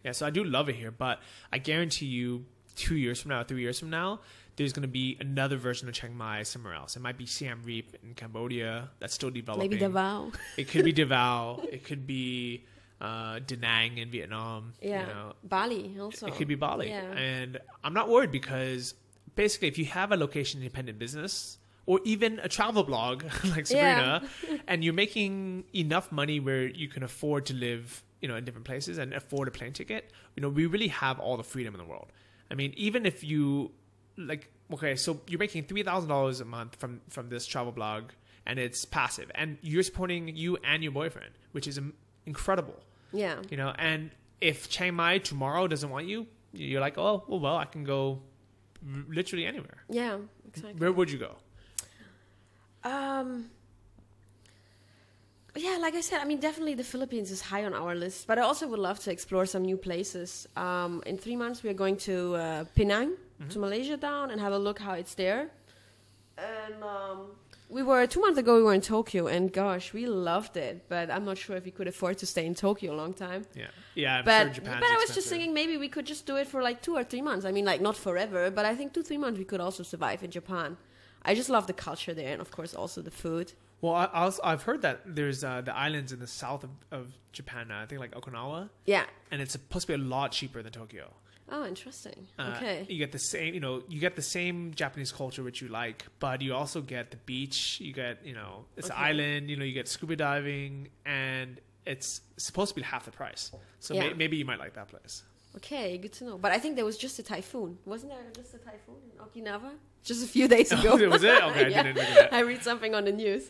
Yeah, so I do love it here. But I guarantee you 2 years from now, 3 years from now, there's going to be another version of Chiang Mai somewhere else. It might be Siem Reap in Cambodia. That's still developing. Maybe Davao. It could be Davao. It could be Da Nang in Vietnam. Yeah, You know, Bali also. it could be Bali. Yeah. And I'm not worried because basically if you have a location independent business or even a travel blog like Sabrina and you're making enough money where you can afford to live, you know, in different places and afford a plane ticket, you know, we really have all the freedom in the world. I mean, even if you like, okay, so you're making $3,000 a month from this travel blog and it's passive and you're supporting you and your boyfriend, which is incredible. Yeah. You know, and if Chiang Mai tomorrow doesn't want you, you're like, oh, well, I can go literally anywhere. Yeah, exactly. Where would you go? Yeah, like I said, I mean, definitely the Philippines is high on our list, but I also would love to explore some new places. In 3 months, we are going to Penang, to Malaysia down, and have a look how it's there. And 2 months ago, we were in Tokyo, and gosh, we loved it, but I'm not sure if we could afford to stay in Tokyo a long time. Yeah, I'm but, sure Japan's But I was expensive. just thinking maybe we could just do it for like 2 or 3 months. I mean, like not forever, but I think 2-3 months we could also survive in Japan. I just love the culture there, and of course also the food. Well, I've heard that there's the islands in the south of Japan, I think like Okinawa. Yeah. And it's supposed to be a lot cheaper than Tokyo. Oh, interesting. Okay. You get the same, you get the same Japanese culture which you like, but you also get the beach. You get, it's an island. You get scuba diving, and it's supposed to be half the price. So maybe you might like that place. Okay, good to know. But I think there was just a typhoon. Wasn't there just a typhoon in Okinawa? Just a few days ago. Was it? Okay, I didn't look at that. I read something on the news.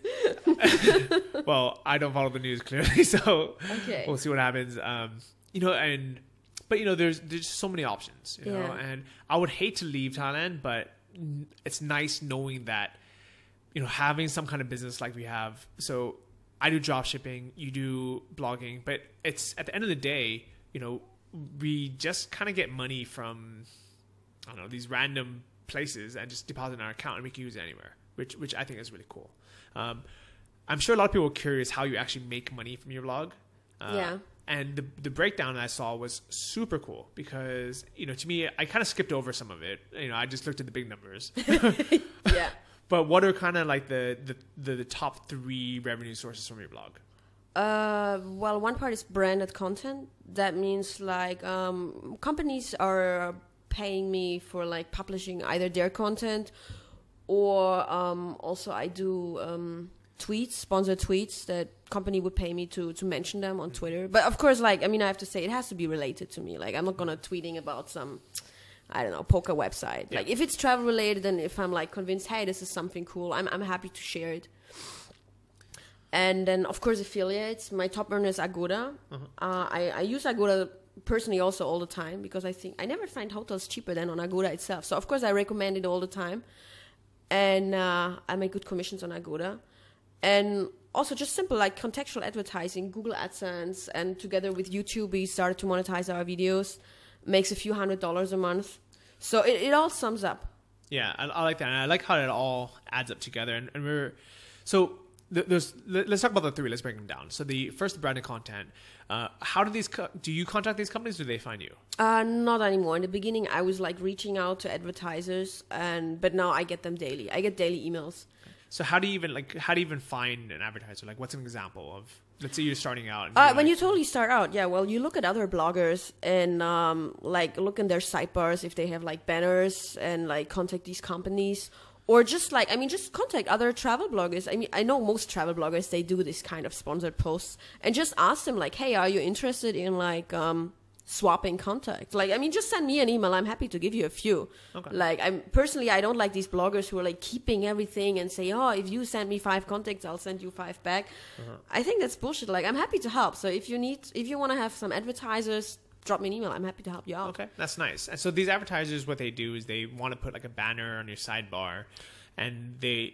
Well, I don't follow the news clearly, so okay. We'll see what happens. But there's just so many options, you know, and I would hate to leave Thailand, but it's nice knowing that, having some kind of business like we have. So I do drop shipping, you do blogging, but it's at the end of the day, we just kind of get money from, I don't know, these random places and just deposit in our account and we can use it anywhere, which I think is really cool. I'm sure a lot of people are curious how you actually make money from your blog. And the breakdown I saw was super cool because, to me, I kind of skipped over some of it. I just looked at the big numbers. Yeah. But what are kind of like the top 3 revenue sources from your blog? Well, one part is branded content. That means like companies are paying me for like publishing either their content or also I do tweets, sponsored tweets that company would pay me to mention them on Twitter. But of course, I have to say it has to be related to me. Like I'm not gonna tweeting about some, I don't know, poker website. Yeah. Like if it's travel related and if I'm like convinced, hey, this is something cool, I'm happy to share it. And then of course affiliates. My top earner is Agoda. I use Agoda personally also all the time because I think I never find hotels cheaper than on Agoda itself. So of course I recommend it all the time. And I make good commissions on Agoda. And also just simple like contextual advertising, Google AdSense, and together with YouTube we started to monetize our videos. Makes a few $100s a month. So it all sums up. Yeah, I like that. And I like how it all adds up together. And we're... So let's talk about the 3. Let's break them down. So the first, branded content. How do you contact these companies or do they find you? Not anymore. In the beginning, I was like reaching out to advertisers, but now I get them daily. I get daily emails. So how do you even find an advertiser? Like, what's an example of? Let's say you're starting out. When you totally start out, you look at other bloggers and look in their sidebars if they have like banners and like contact these companies. Or just just contact other travel bloggers. I know most travel bloggers, they do this kind of sponsored posts and just ask them like, hey, are you interested in like swapping contact? Just send me an email. I'm happy to give you a few. Okay. I don't like these bloggers who are like keeping everything and say, oh, if you send me 5 contacts, I'll send you 5 back. I think that's bullshit. Like, I'm happy to help. So if you want to have some advertisers, drop me an email. I'm happy to help you out. Okay, that's nice. And so these advertisers, what they do is they want to put like a banner on your sidebar, and they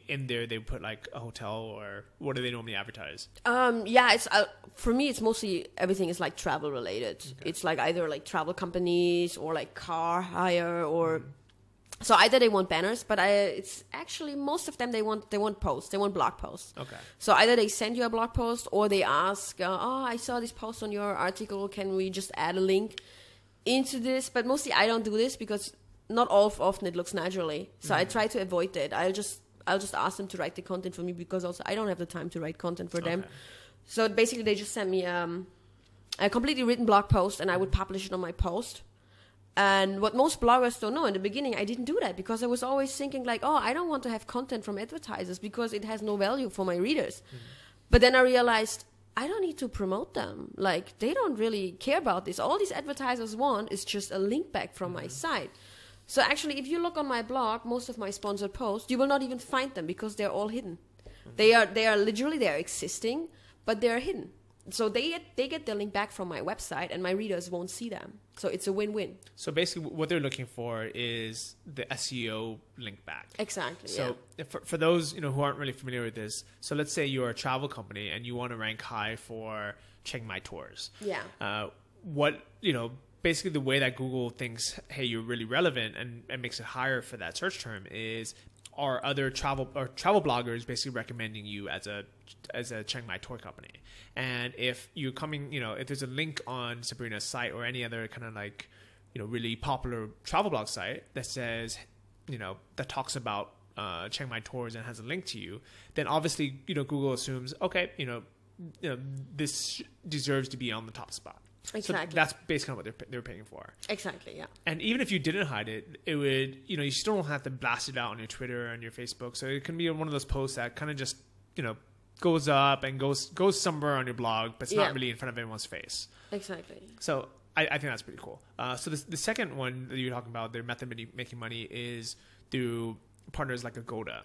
put like a hotel, or what do they normally advertise? It's for me, it's mostly everything is like travel related. Okay. It's like either like travel companies or like car hire or. So either they want banners, but it's actually most of them they want posts, they want blog posts. Okay. So either they send you a blog post or they ask, I saw this post on your article, can we just add a link into this? But mostly I don't do this because not often it looks naturally. So I try to avoid that. I'll just ask them to write the content for me because also I don't have the time to write content for them. So basically they just send me a completely written blog post, and I would publish it on my post. And what most bloggers don't know, in the beginning, I didn't do that because I was always thinking like, oh, I don't want to have content from advertisers because it has no value for my readers. But then I realized I don't need to promote them. Like, they don't really care about this. All these advertisers want is just a link back from my site. So actually, if you look on my blog, most of my sponsored posts, you will not even find them because they're all hidden. They are literally, they are existing, but they're hidden. So they get the link back from my website, and my readers won't see them. So it's a win-win. So basically, what they're looking for is the SEO link back. Exactly. So for those who aren't really familiar with this, so let's say you're a travel company and you want to rank high for Chiang Mai tours. Yeah. Basically the way that Google thinks, hey, you're really relevant and makes it higher for that search term is, are other travel bloggers basically recommending you as a Chiang Mai tour company. And if you're coming, if there's a link on Sabrina's site or any other kind of like, really popular travel blog site that says, that talks about Chiang Mai tours and has a link to you, then obviously, Google assumes, okay, this deserves to be on the top spot. Exactly. So that's basically what they're paying for. Exactly, yeah. And even if you didn't hide it, it would, you still don't have to blast it out on your Twitter and your Facebook. So it can be one of those posts that kind of just, goes up and goes somewhere on your blog, but it's not really in front of anyone's face. Exactly. So I think that's pretty cool. So the second one that you're talking about, their method of making money, is through partners like Agoda.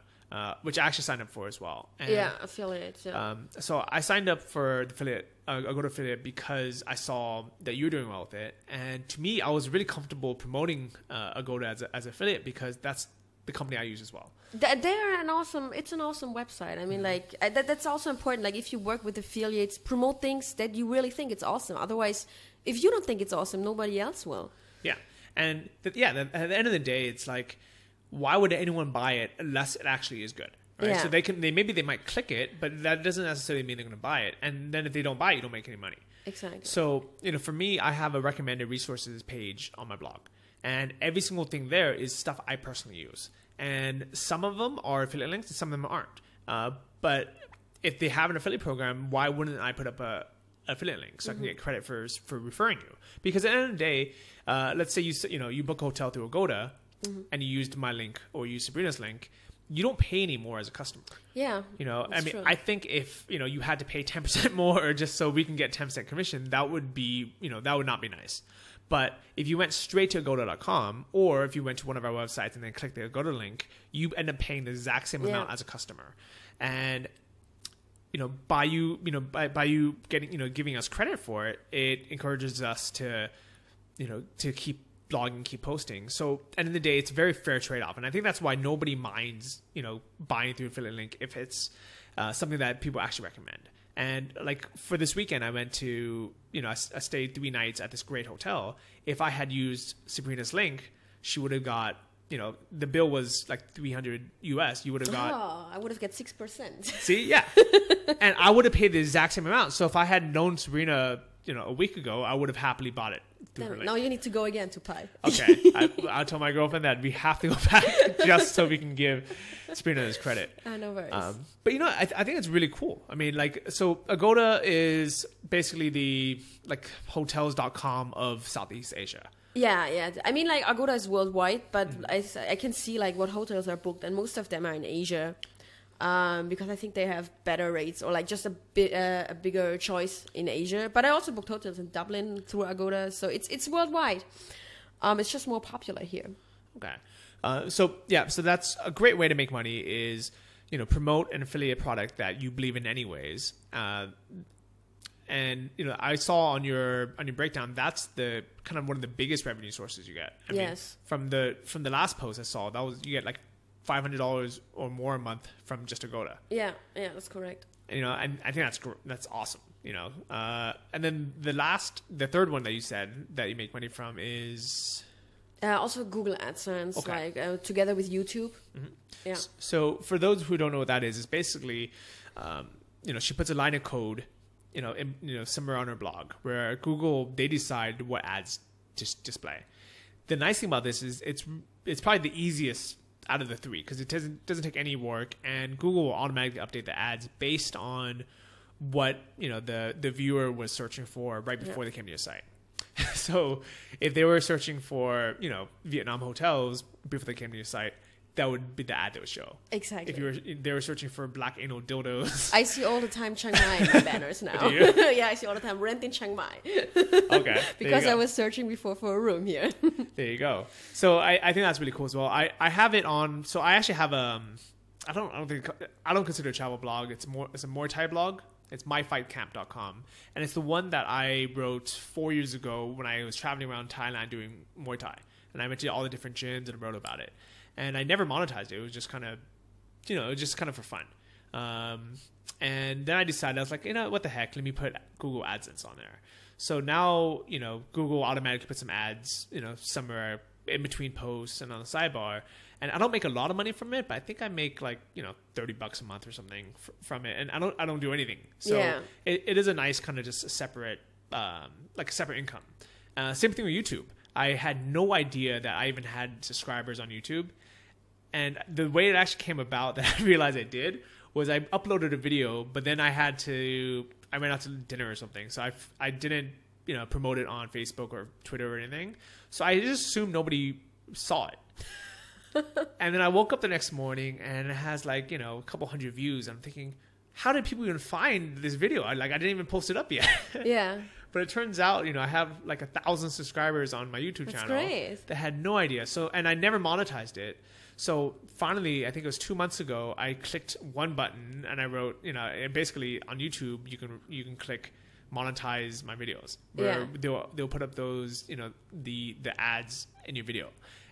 Which I actually signed up for as well. And, affiliates. Yeah. So I signed up for the affiliate, Agoda affiliate, because I saw that you were doing well with it, and to me, I was really comfortable promoting Agoda as an affiliate because that's the company I use as well. They're it's an awesome website. I mean, that's also important. Like, if you work with affiliates, promote things that you really think it's awesome. Otherwise, if you don't think it's awesome, nobody else will. Yeah, and at the end of the day, it's like, why would anyone buy it unless it actually is good? Right? Yeah. So maybe they might click it, but that doesn't necessarily mean they're going to buy it. And then if they don't buy it, you don't make any money. Exactly. So, for me, I have a recommended resources page on my blog, and every single thing there is stuff I personally use. And some of them are affiliate links and some of them aren't. But if they have an affiliate program, why wouldn't I put up a affiliate link so I can get credit for referring you? Because at the end of the day, let's say you book a hotel through Agoda, and you used my link or you used Sabrina's link, you don't pay any more as a customer. Yeah. True. I think if, you had to pay 10% more or just so we can get 10% commission, that would be, that would not be nice. But if you went straight to agoda.com, or if you went to one of our websites and then clicked the Agoda link, you end up paying the exact same amount as a customer. And, by you getting, giving us credit for it, it encourages us to keep blogging, keep posting. So at the end of the day, it's a very fair trade-off. And I think that's why nobody minds, buying through affiliate link if it's something that people actually recommend. And like for this weekend, I went to, I stayed 3 nights at this great hotel. If I had used Sabrina's link, she would have got, the bill was like $300 US. You would have got. Oh, I would have got 6%. See, yeah. And I would have paid the exact same amount. So if I had known Sabrina, a week ago, I would have happily bought it. Now you need to go again to Pi. Okay. I told my girlfriend that we have to go back just so we can give Sabrina his credit. No worries. But I think it's really cool. I mean, so Agoda is basically the hotels.com of Southeast Asia. Yeah. I mean, Agoda is worldwide, but I can see what hotels are booked, and most of them are in Asia. Because I think they have better rates or just a bigger choice in Asia. But I also booked hotels in Dublin through Agoda, so it's worldwide. It's just more popular here. Okay. So that's a great way to make money is, promote an affiliate product that you believe in anyways. And I saw on your breakdown, that's the kind of one of the biggest revenue sources you get. I mean, from the last post I saw, you get $500 or more a month from just Agoda. Yeah, that's correct. And I think that's awesome. And then the third one that you said that you make money from is also Google AdSense, together with YouTube. Mm-hmm. Yeah. So for those who don't know what that is, it's basically, she puts a line of code, somewhere on her blog where Google, they decide what ads to display. The nice thing about this is it's probably the easiest out of the 3 because it doesn't take any work, and Google will automatically update the ads based on what, you know, the viewer was searching for right before they came to your site. So if they were searching for, you know, Vietnam hotels before they came to your site, that would be the ad they would show. Exactly. If they were searching for black anal dildos. I see all the time Chiang Mai in my banners now. Do you? Yeah, I see all the time rent in Chiang Mai. Okay. Because I was searching before for a room here. There you go. So I think that's really cool as well. I have it on. So I actually have I don't consider it a travel blog. It's a Muay Thai blog. It's myfightcamp.com, and it's the one that I wrote 4 years ago when I was traveling around Thailand doing Muay Thai, and I went to all the different gyms and wrote about it. And I never monetized it. It was just kind of, you know, for fun. And then I decided, I was like, you know, what the heck? Let me put Google AdSense on there. So now, you know, Google automatically puts some ads, you know, somewhere in between posts and on the sidebar. And I don't make a lot of money from it, but I think I make like, you know, $30 a month or something from it. And I don't do anything. So it is a nice kind of just a separate, like a separate income. Same thing with YouTube. I had no idea that I even had subscribers on YouTube. And the way it actually came about that I realized I did was I uploaded a video, but then I went out to dinner or something. So I didn't, you know, promote it on Facebook or Twitter or anything. So I just assumed nobody saw it. And then I woke up the next morning and it has like, you know, a couple hundred views. I'm thinking, how did people even find this video? I didn't even post it up yet. Yeah. But it turns out, you know, I have like 1,000 subscribers on my YouTube channel. Great. That had no idea. So, and I never monetized it. So finally, I think it was 2 months ago, I clicked one button and I wrote, you know, and basically on YouTube, you can click monetize my videos, where they'll put up those, you know, the ads in your video.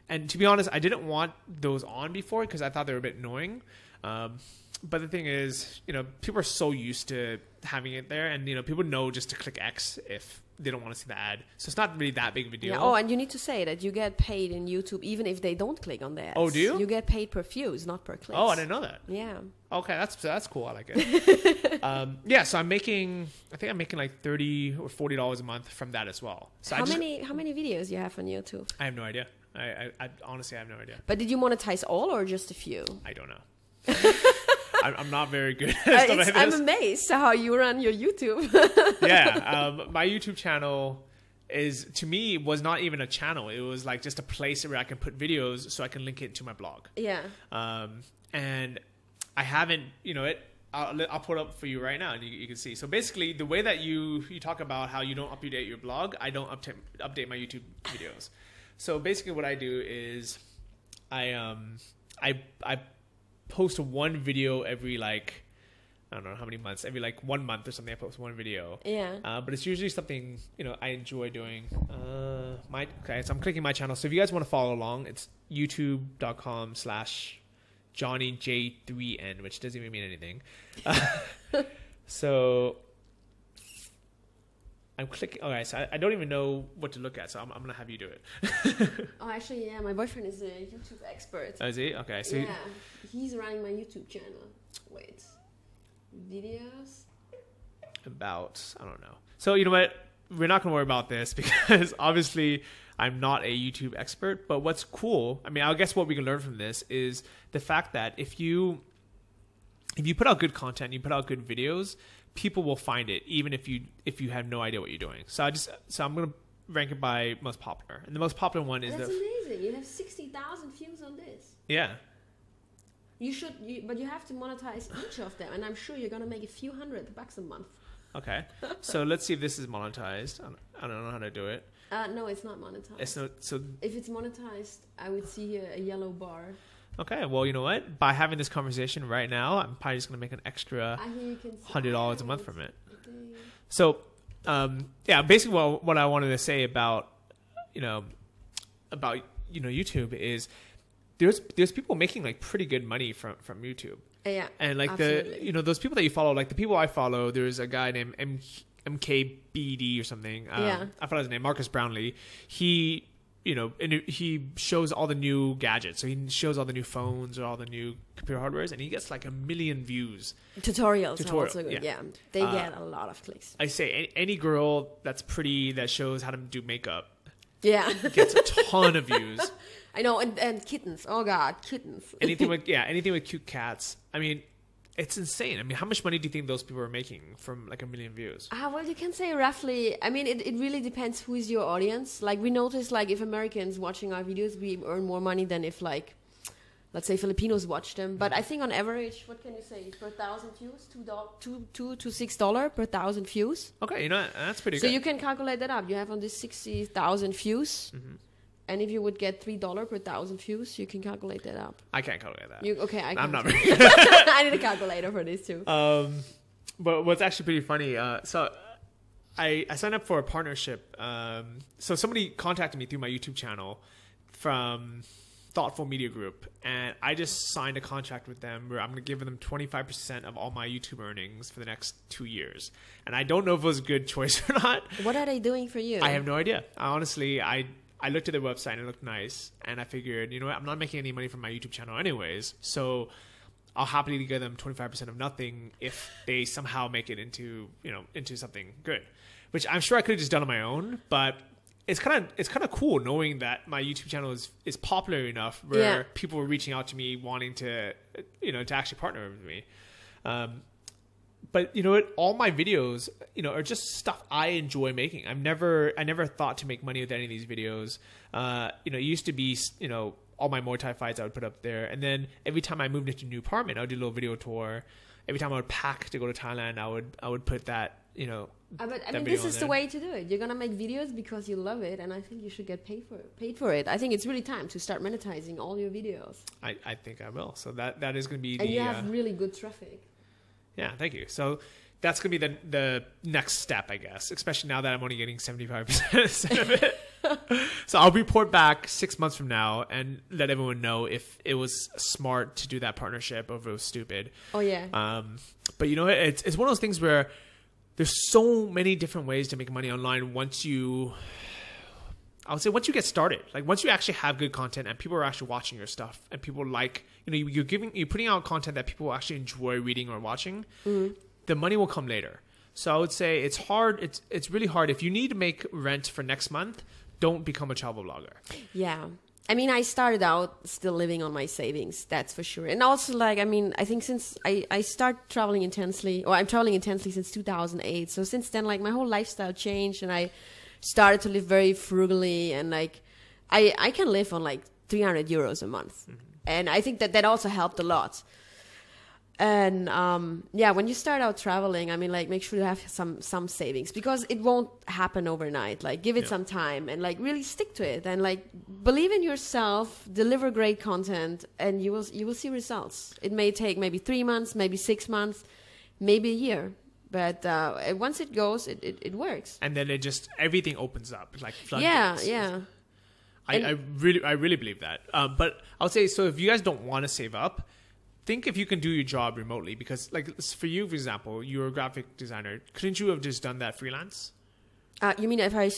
And to be honest, I didn't want those on before because I thought they were a bit annoying. But the thing is, you know, people are so used to having it there, and, you know, people know just to click X if they don't want to see the ad. So it's not really that big of a deal. Yeah. Oh, and you need to say that you get paid in YouTube even if they don't click on the ads. Oh, do you? You get paid per views, not per clicks. Oh, I didn't know that. Yeah. Okay, that's cool. I like it. Yeah, so I think I'm making like $30 or $40 a month from that as well. So how many videos you have on YouTube? I have no idea. I honestly have no idea. But did you monetize all or just a few? I don't know. I'm not very good at stuff like this. I'm amazed how you run your YouTube. Yeah, my YouTube channel to me was not even a channel. It was like just a place where I can put videos so I can link it to my blog. Yeah. And I haven't, you know, I'll put it up for you right now and you can see. So basically the way that you talk about how you don't update your blog, I don't update my YouTube videos. So basically what I do is I post one video every like, I don't know how many months, every like 1 month or something. I post one video. Yeah. But it's usually something, you know, I enjoy doing. Okay, so I'm clicking my channel. So if you guys want to follow along, it's youtube.com/JohnnyJ3N, which doesn't even mean anything. So I'm clicking. Okay, so I don't even know what to look at, so I'm going to have you do it. Oh, actually, yeah, my boyfriend is a YouTube expert. Oh, is he? Okay. So yeah, he's running my YouTube channel. Wait. Videos? I don't know. So, you know what? We're not going to worry about this because obviously I'm not a YouTube expert, but what's cool, I mean, I guess what we can learn from this is the fact that if you put out good content, you put out good videos, people will find it even if you have no idea what you're doing. So I'm going to rank it by most popular. And the most popular one is That's amazing. You have 60,000 views on this. Yeah. But you have to monetize each of them, and I'm sure you're gonna make a few $100 a month. Okay, so let's see if this is monetized. I don't know how to do it. No, it's not monetized. It's not. So if it's monetized, I would see here a yellow bar. Okay, well, you know what? By having this conversation right now, I'm probably just gonna make an extra $100 a month from it. Okay. So, yeah, basically, what I wanted to say about YouTube is. There's people making like pretty good money from YouTube. Yeah. And like absolutely. Those people that you follow, like the people I follow, there's a guy named MKBD or something. I forgot his name, Marcus Brownlee. He shows all the new gadgets. So he shows all the new phones or all the new computer hardwares, and he gets like 1 million views. Tutorials. Also good. Yeah. They get a lot of clicks. I say any girl that's pretty that shows how to do makeup. Yeah. Gets a ton of views. I know, and kittens. Oh God, kittens. anything with cute cats. I mean, it's insane. I mean, how much money do you think those people are making from like 1 million views? Well, you can say roughly. I mean, it really depends who is your audience. Like, we notice, like, if Americans watching our videos, we earn more money than if, like, let's say Filipinos watch them. But I think on average, what can you say? Per 1,000 views, $2 to $6 per 1,000 views. Okay, you know, that's pretty So good. you can calculate that up. You have on this 60,000 views. Mm-hmm. And if you would get $3 per 1,000 views, you can calculate that up. I can't calculate that. Okay, I'm not very I need a calculator for this too. But what's actually pretty funny, so I signed up for a partnership. So somebody contacted me through my YouTube channel from Thoughtful Media Group, and I just signed a contract with them where I'm going to give them 25% of all my YouTube earnings for the next 2 years. And I don't know if it was a good choice or not. What are they doing for you? I have no idea. Honestly, I looked at their website and it looked nice, and I figured, you know what, I'm not making any money from my YouTube channel anyways, so I'll happily give them 25% of nothing if they somehow make it into something good, which I'm sure I could have just done on my own, but it's kind of cool knowing that my YouTube channel is popular enough where people were reaching out to me wanting to actually partner with me. But you know what? All my videos, are just stuff I enjoy making. I never thought to make money with any of these videos. It used to be, all my Muay Thai fights I would put up there, and then every time I moved into a new apartment, I would do a little video tour. Every time I would pack to go to Thailand, I would put that, But I mean, this is the way to do it. You're gonna make videos because you love it, and I think you should get paid for it. I think it's really time to start monetizing all your videos. I think I will. So that is going to be and you have really good traffic. Yeah, thank you. So that's going to be the next step, I guess, especially now that I'm only getting 75% of it. So I'll report back 6 months from now and let everyone know if it was smart to do that partnership or if it was stupid. Oh, yeah. But you know, it's one of those things where there's so many different ways to make money online once you get started. Like, once you actually have good content and people are actually watching your stuff and people like, you're putting out content that people actually enjoy reading or watching, the money will come later. So I would say it's hard. It's really hard. If you need to make rent for next month, don't become a travel blogger. Yeah. I mean, I started out still living on my savings, that's for sure. And also, like, I mean, I think since I started traveling intensely, or I'm traveling intensely since 2008. So since then, like, my whole lifestyle changed and I started to live very frugally, and like I can live on like 300 euros a month. And I think that also helped a lot. And when you start out traveling, I mean, like, make sure you have some savings, because it won't happen overnight. Like, give it some time and like really stick to it, and like believe in yourself, deliver great content, and you will see results. It may take maybe 3 months, maybe 6 months, maybe a year. But once it goes, it works. And then everything opens up, like floodgates. Yeah. I really believe that. But I would say, so if you guys don't want to save up, think if you can do your job remotely. Because, like, for you, for example, you're a graphic designer. Couldn't you have just done that freelance? You mean if I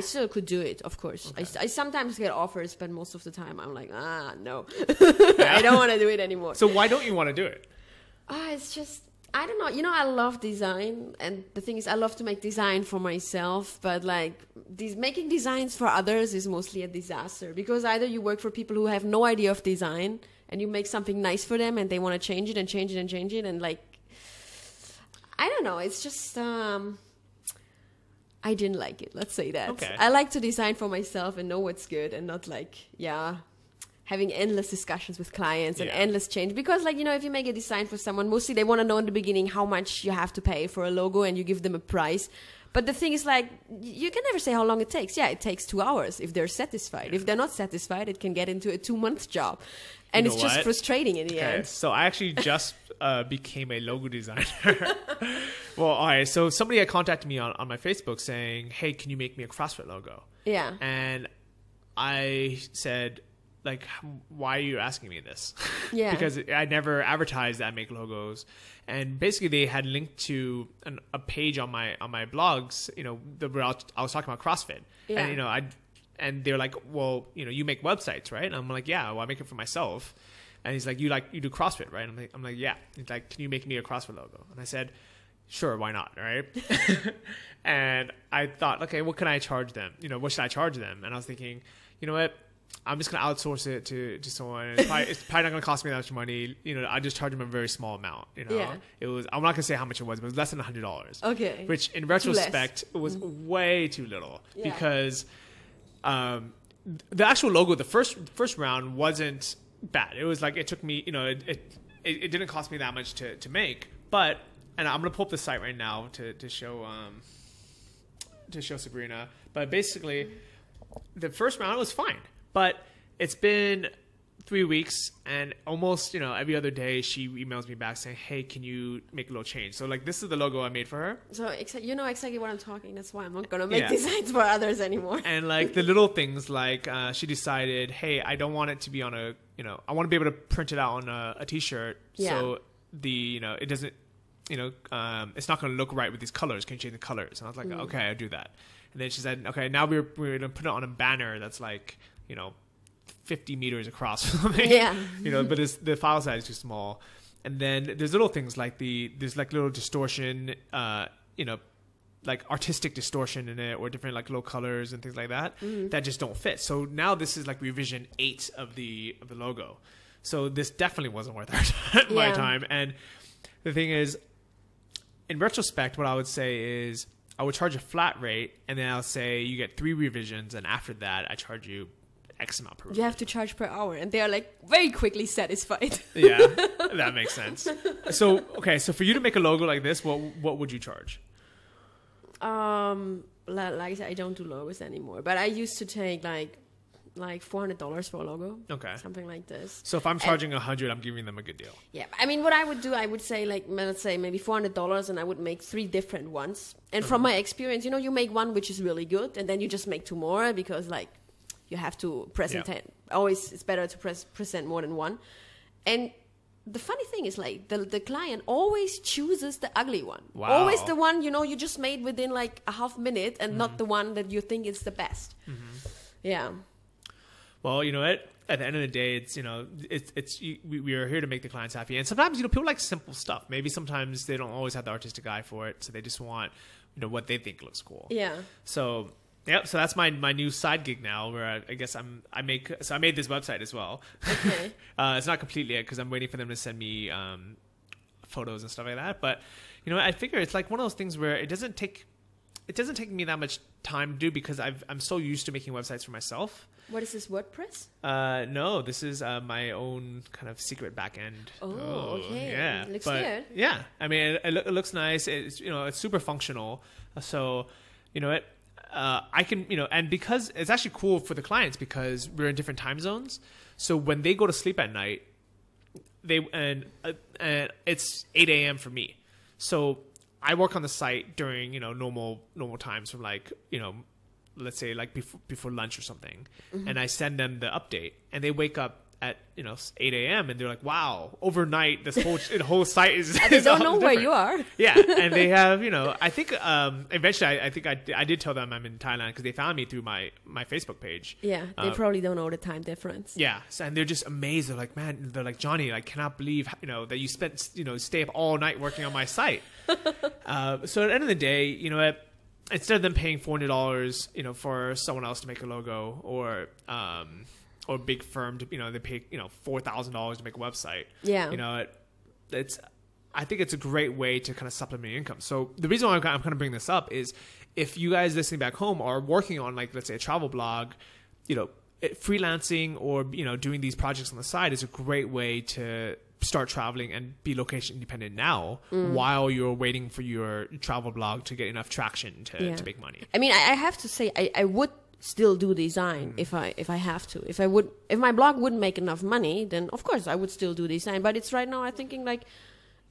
still could do it, of course. Okay. I sometimes get offers, but most of the time I'm like, no. I don't want to do it anymore. So why don't you want to do it? It's just, I don't know. I love design, and the thing is, I love to make design for myself, but like making designs for others is mostly a disaster, because either you work for people who have no idea of design and you make something nice for them and they want to change it and change it and change it, and like, I don't know. It's just, I didn't like it. Let's say that. Okay. I like to design for myself and know what's good, and not like, having endless discussions with clients and endless change. Because, like, if you make a design for someone, mostly they want to know in the beginning how much you have to pay for a logo, and you give them a price. But the thing is, like, you can never say how long it takes. Yeah, it takes 2 hours if they're satisfied. If they're not satisfied, it can get into a 2-month job. And it's just frustrating in the end. So I actually just became a logo designer. Well, all right. So somebody had contacted me on my Facebook saying, hey, can you make me a CrossFit logo? Yeah. And I said, like, why are you asking me this? Yeah. Because I never advertised that I make logos. And basically they had linked to a page on my blogs, where I was talking about CrossFit. Yeah. And, and they're like, well, you make websites, right? And I'm like, yeah, well, I make it for myself. And he's like, you do CrossFit, right? I'm like, yeah. He's like, can you make me a CrossFit logo? And I said, sure, why not, right? And I thought, okay, what can I charge them? What should I charge them? And I was thinking, you know what? I'm just going to outsource it to someone. It's probably not going to cost me that much money. You know, I just charge them a very small amount. You know, Yeah. I'm not going to say how much it was, but it was less than $100. Okay. Which in retrospect was way too little because the actual logo, the first round wasn't bad. It was like, it took me, you know, it didn't cost me that much to make, but, and I'm going to pull up the site right now to show Sabrina, but basically the first round was fine. But it's been 3 weeks, and almost, you know, every other day she emails me back saying, hey, can you make a little change? So, like, this is the logo I made for her. So, you know exactly what I'm talking. That's why I'm not going to make designs for others anymore. And, like, the little things, like, she decided, hey, I don't want it to be on a, you know, I want to be able to print it out on a T-shirt. Yeah. So, you know, it doesn't, you know, it's not going to look right with these colors. Can you change the colors? And I was like, okay, I'll do that. And then she said, okay, now we're going to put it on a banner that's, like, you know, 50 meters across. Yeah. You know, but the file size is too small. And then there's little things like there's like little distortion, you know, like artistic distortion in it, or different like low colors and things like that that just don't fit. So now this is like revision 8 of the logo. So this definitely wasn't worth my time. And the thing is, in retrospect, what I would say is I would charge a flat rate, and then I'll say you get 3 revisions, and after that I charge you X amount per revision. You have to charge per hour, and they are like very quickly satisfied. Yeah, that makes sense. So, okay, so for you to make a logo like this, what would you charge? Like I said, I don't do logos anymore, but I used to take like $400 for a logo. Okay. Something like this. So if I'm charging $100, I'm giving them a good deal. Yeah. I mean, what I would do, I would say like, let's say maybe $400, and I would make 3 different ones. And from my experience, you know, you make one which is really good, and then you just make 2 more, because like you have to present it. Always, it's better to present more than one. And the funny thing is, like, the client always chooses the ugly one. Wow. Always the one, you know, you just made within like a half minute, and not the one that you think is the best. Yeah. Well, you know what? At the end of the day, it's, you know, we are here to make the clients happy. And sometimes, you know, people like simple stuff. Maybe sometimes they don't always have the artistic eye for it, so they just want, you know, what they think looks cool. Yeah. So, yep. So that's my new side gig now, where I guess I made this website as well. Okay. It's not completely yet, because I'm waiting for them to send me photos and stuff like that. But, you know, I figure it's like one of those things where it doesn't take me that much time to do, because I'm so used to making websites for myself. What is this, WordPress? No, this is my own kind of secret back end. Oh, okay. Yeah. Looks good. Yeah. I mean, it looks nice. It's, you know, it's super functional. So, you know, I can, you know, and because it's actually cool for the clients, because we're in different time zones. So when they go to sleep at night, it's 8 a.m. for me. So I work on the site during, you know, normal times, from like, you know, let's say like before lunch or something, and I send them the update, and they wake up at, you know, 8 a.m. and they're like, wow, overnight this whole site is they don't know different. where you are. Yeah. And they have, you know, I think eventually I think I did tell them I'm in Thailand, because they found me through my Facebook page. Yeah, they probably don't know the time difference. Yeah. So, and they're just amazed. They're like, man, they're like, Johnny, I cannot believe, you know, that you spent, you know, stay up all night working on my site. So at the end of the day, you know what, instead of them paying $400, you know, for someone else to make a logo, or big firm to, you know, they pay, you know, $4,000 to make a website. Yeah. You know, I think it's a great way to kind of supplement your income. So the reason why I'm kind of bringing this up is, if you guys listening back home are working on, like, let's say a travel blog, you know, freelancing or, you know, doing these projects on the side is a great way to start traveling and be location independent now, while you're waiting for your travel blog to get enough traction to make money. I mean, I have to say, I would still do design if I have to. If my blog wouldn't make enough money, then of course I would still do design. But it's right now, I'm thinking like,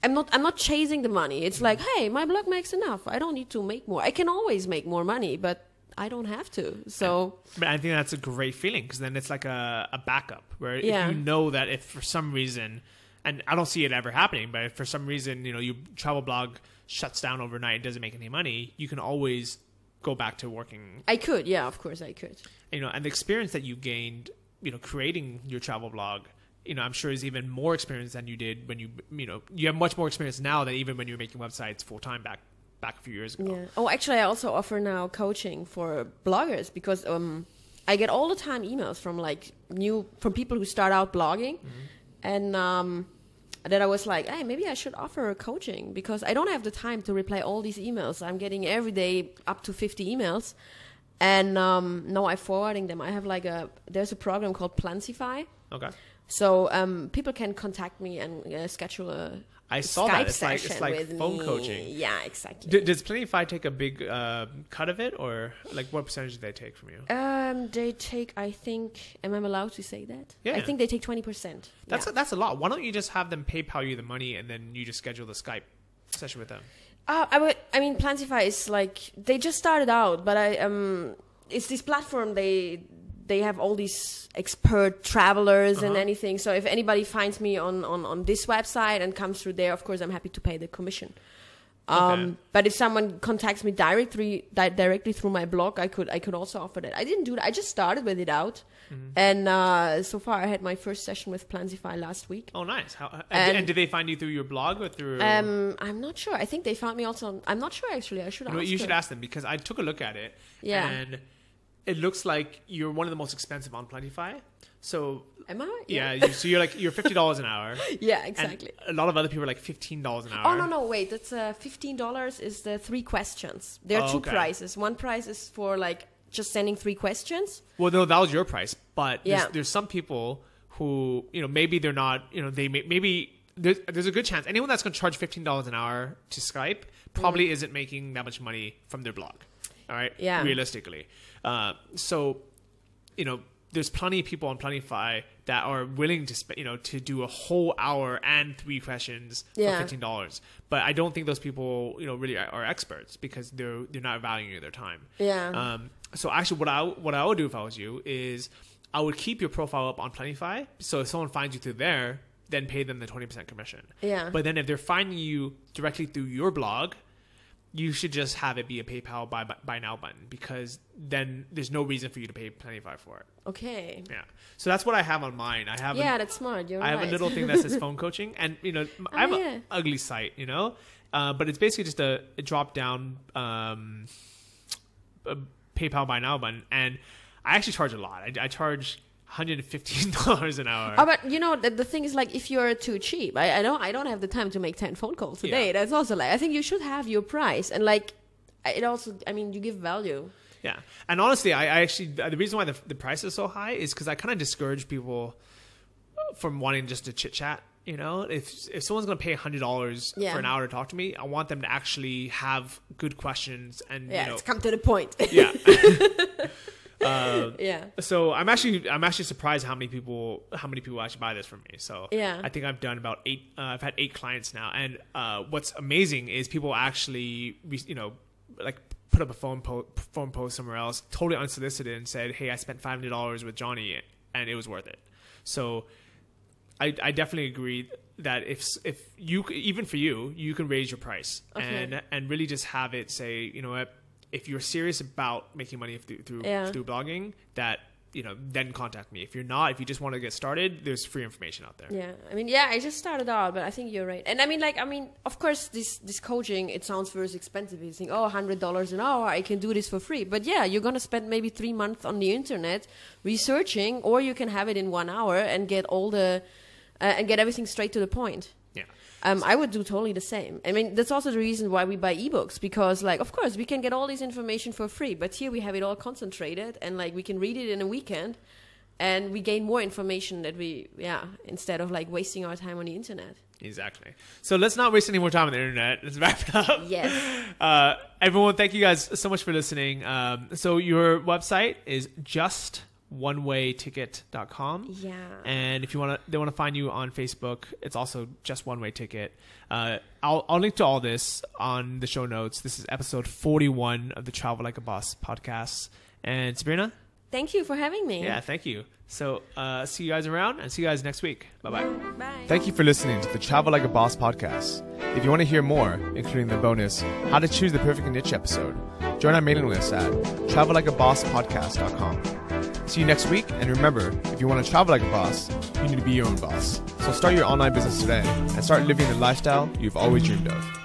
I'm not chasing the money. It's like, hey, my blog makes enough. I don't need to make more. I can always make more money, but I don't have to. So, but I think that's a great feeling, because then it's like a backup, where if you know that if for some reason, and I don't see it ever happening, but if for some reason, you know, your travel blog shuts down overnight and doesn't make any money, you can always go back to working. I could, yeah, of course I could. You know, and the experience that you gained, you know, creating your travel blog, you know, I'm sure is even more experience than you did when you know, you have much more experience now than even when you were making websites full time back a few years ago. Yeah. Oh, actually, I also offer now coaching for bloggers, because I get all the time emails from like from people who start out blogging, and then I was like, hey, maybe I should offer coaching, because I don't have the time to reply all these emails. I'm getting every day up to 50 emails, and no, I'm forwarding them. I have there's a program called Plansify. Okay. So people can contact me and schedule a I saw Skype that. It's like phone me. coaching. Yeah, exactly. Does Planify take a big cut of it, or like what percentage do they take from you? They take, I think, am I allowed to say that? Yeah. I think they take 20%. That's a lot. Why don't you just have them PayPal you the money and then you just schedule the Skype session with them? I mean, Plantify is like, they just started out, but it's this platform. They have all these expert travelers and anything. So if anybody finds me on this website and comes through there, of course, I'm happy to pay the commission. Okay. But if someone contacts me directly through my blog, I could also offer that. I didn't do that. I just started with it out. And so far I had my first session with Plansify last week. Oh, nice. And did they find you through your blog or through... I'm not sure. I think they found me also I'm not sure, actually. I should ask You should ask them, because I took a look at it. Yeah. And it looks like you're one of the most expensive on Plantify. So am I? Yeah. So you're $50 an hour. Yeah, exactly. And a lot of other people are like $15 an hour. Oh no, wait. That's $15 is the 3 questions. There are two prices. One price is for like just sending 3 questions. Well, no, that was your price. But there's some people who, maybe they're not, maybe there's a good chance anyone that's going to charge $15 an hour to Skype probably isn't making that much money from their blog. All right. Yeah. Realistically. So, there's plenty of people on Planify that are willing to to do a whole hour and 3 questions for $15. But I don't think those people, really are experts, because they're not valuing their time. Yeah. So actually, what I would do if I was you is I would keep your profile up on Planify. So if someone finds you through there, then pay them the 20% commission. Yeah. But then if they're finding you directly through your blog, you should just have it be a PayPal buy now button, because then there's no reason for you to pay Planify for it. Okay. Yeah. So that's what I have on mine. That's smart. You're right. I have a little thing that says phone coaching, and I have an ugly site, but it's basically just a drop down PayPal buy now button, and I actually charge a lot. I charge $115 an hour. Oh, but the thing is, like, if you're too cheap, I don't have the time to make 10 phone calls a day. That's also like, I think you should have your price, and like, it also, you give value. Yeah, and honestly, I actually, the reason why the price is so high is because I kind of discourage people from wanting just to chit chat. If someone's going to pay $100 for an hour to talk to me, I want them to actually have good questions and let's come to the point. Yeah. Yeah. So I'm actually surprised how many people actually buy this from me. So yeah. I think I've done about 8. I've had 8 clients now, and what's amazing is people actually like put up a phone post somewhere else, totally unsolicited, and said, "Hey, I spent $500 with Johnny, and it was worth it." So I definitely agree that if you, even for you can raise your price and really just have it say, you know what, if you're serious about making money through blogging, that then contact me. If you're not, if you just want to get started, there's free information out there. Yeah, I just started out, but I think you're right. And of course, this coaching, it sounds very expensive. You think, $100 an hour, I can do this for free. But yeah, you're gonna spend maybe 3 months on the internet researching, or you can have it in 1 hour and get all the and get everything straight to the point. Yeah. I would do totally the same. That's also the reason why we buy ebooks, because of course we can get all this information for free, but here we have it all concentrated, and we can read it in a weekend, and we gain more information that instead of wasting our time on the internet. Exactly. So let's not waste any more time on the internet. Let's wrap it up. Yes. Everyone, thank you guys so much for listening. So your website is justonewayticket.com. Yeah. And if they want to find you on Facebook, it's also Just One Way Ticket. I'll link to all this on the show notes. This is episode 41 of the Travel Like a Boss podcast. And Sabrina, thank you for having me. Yeah, thank you. So see you guys around, and see you guys next week. Bye-bye. Bye. Thank you for listening to the Travel Like a Boss podcast. If you want to hear more, including the bonus How to Choose the Perfect Niche episode, join our mailing list at travellikeabosspodcast.com. See you next week, and remember, if you want to travel like a boss, you need to be your own boss. So start your online business today and start living the lifestyle you've always dreamed of.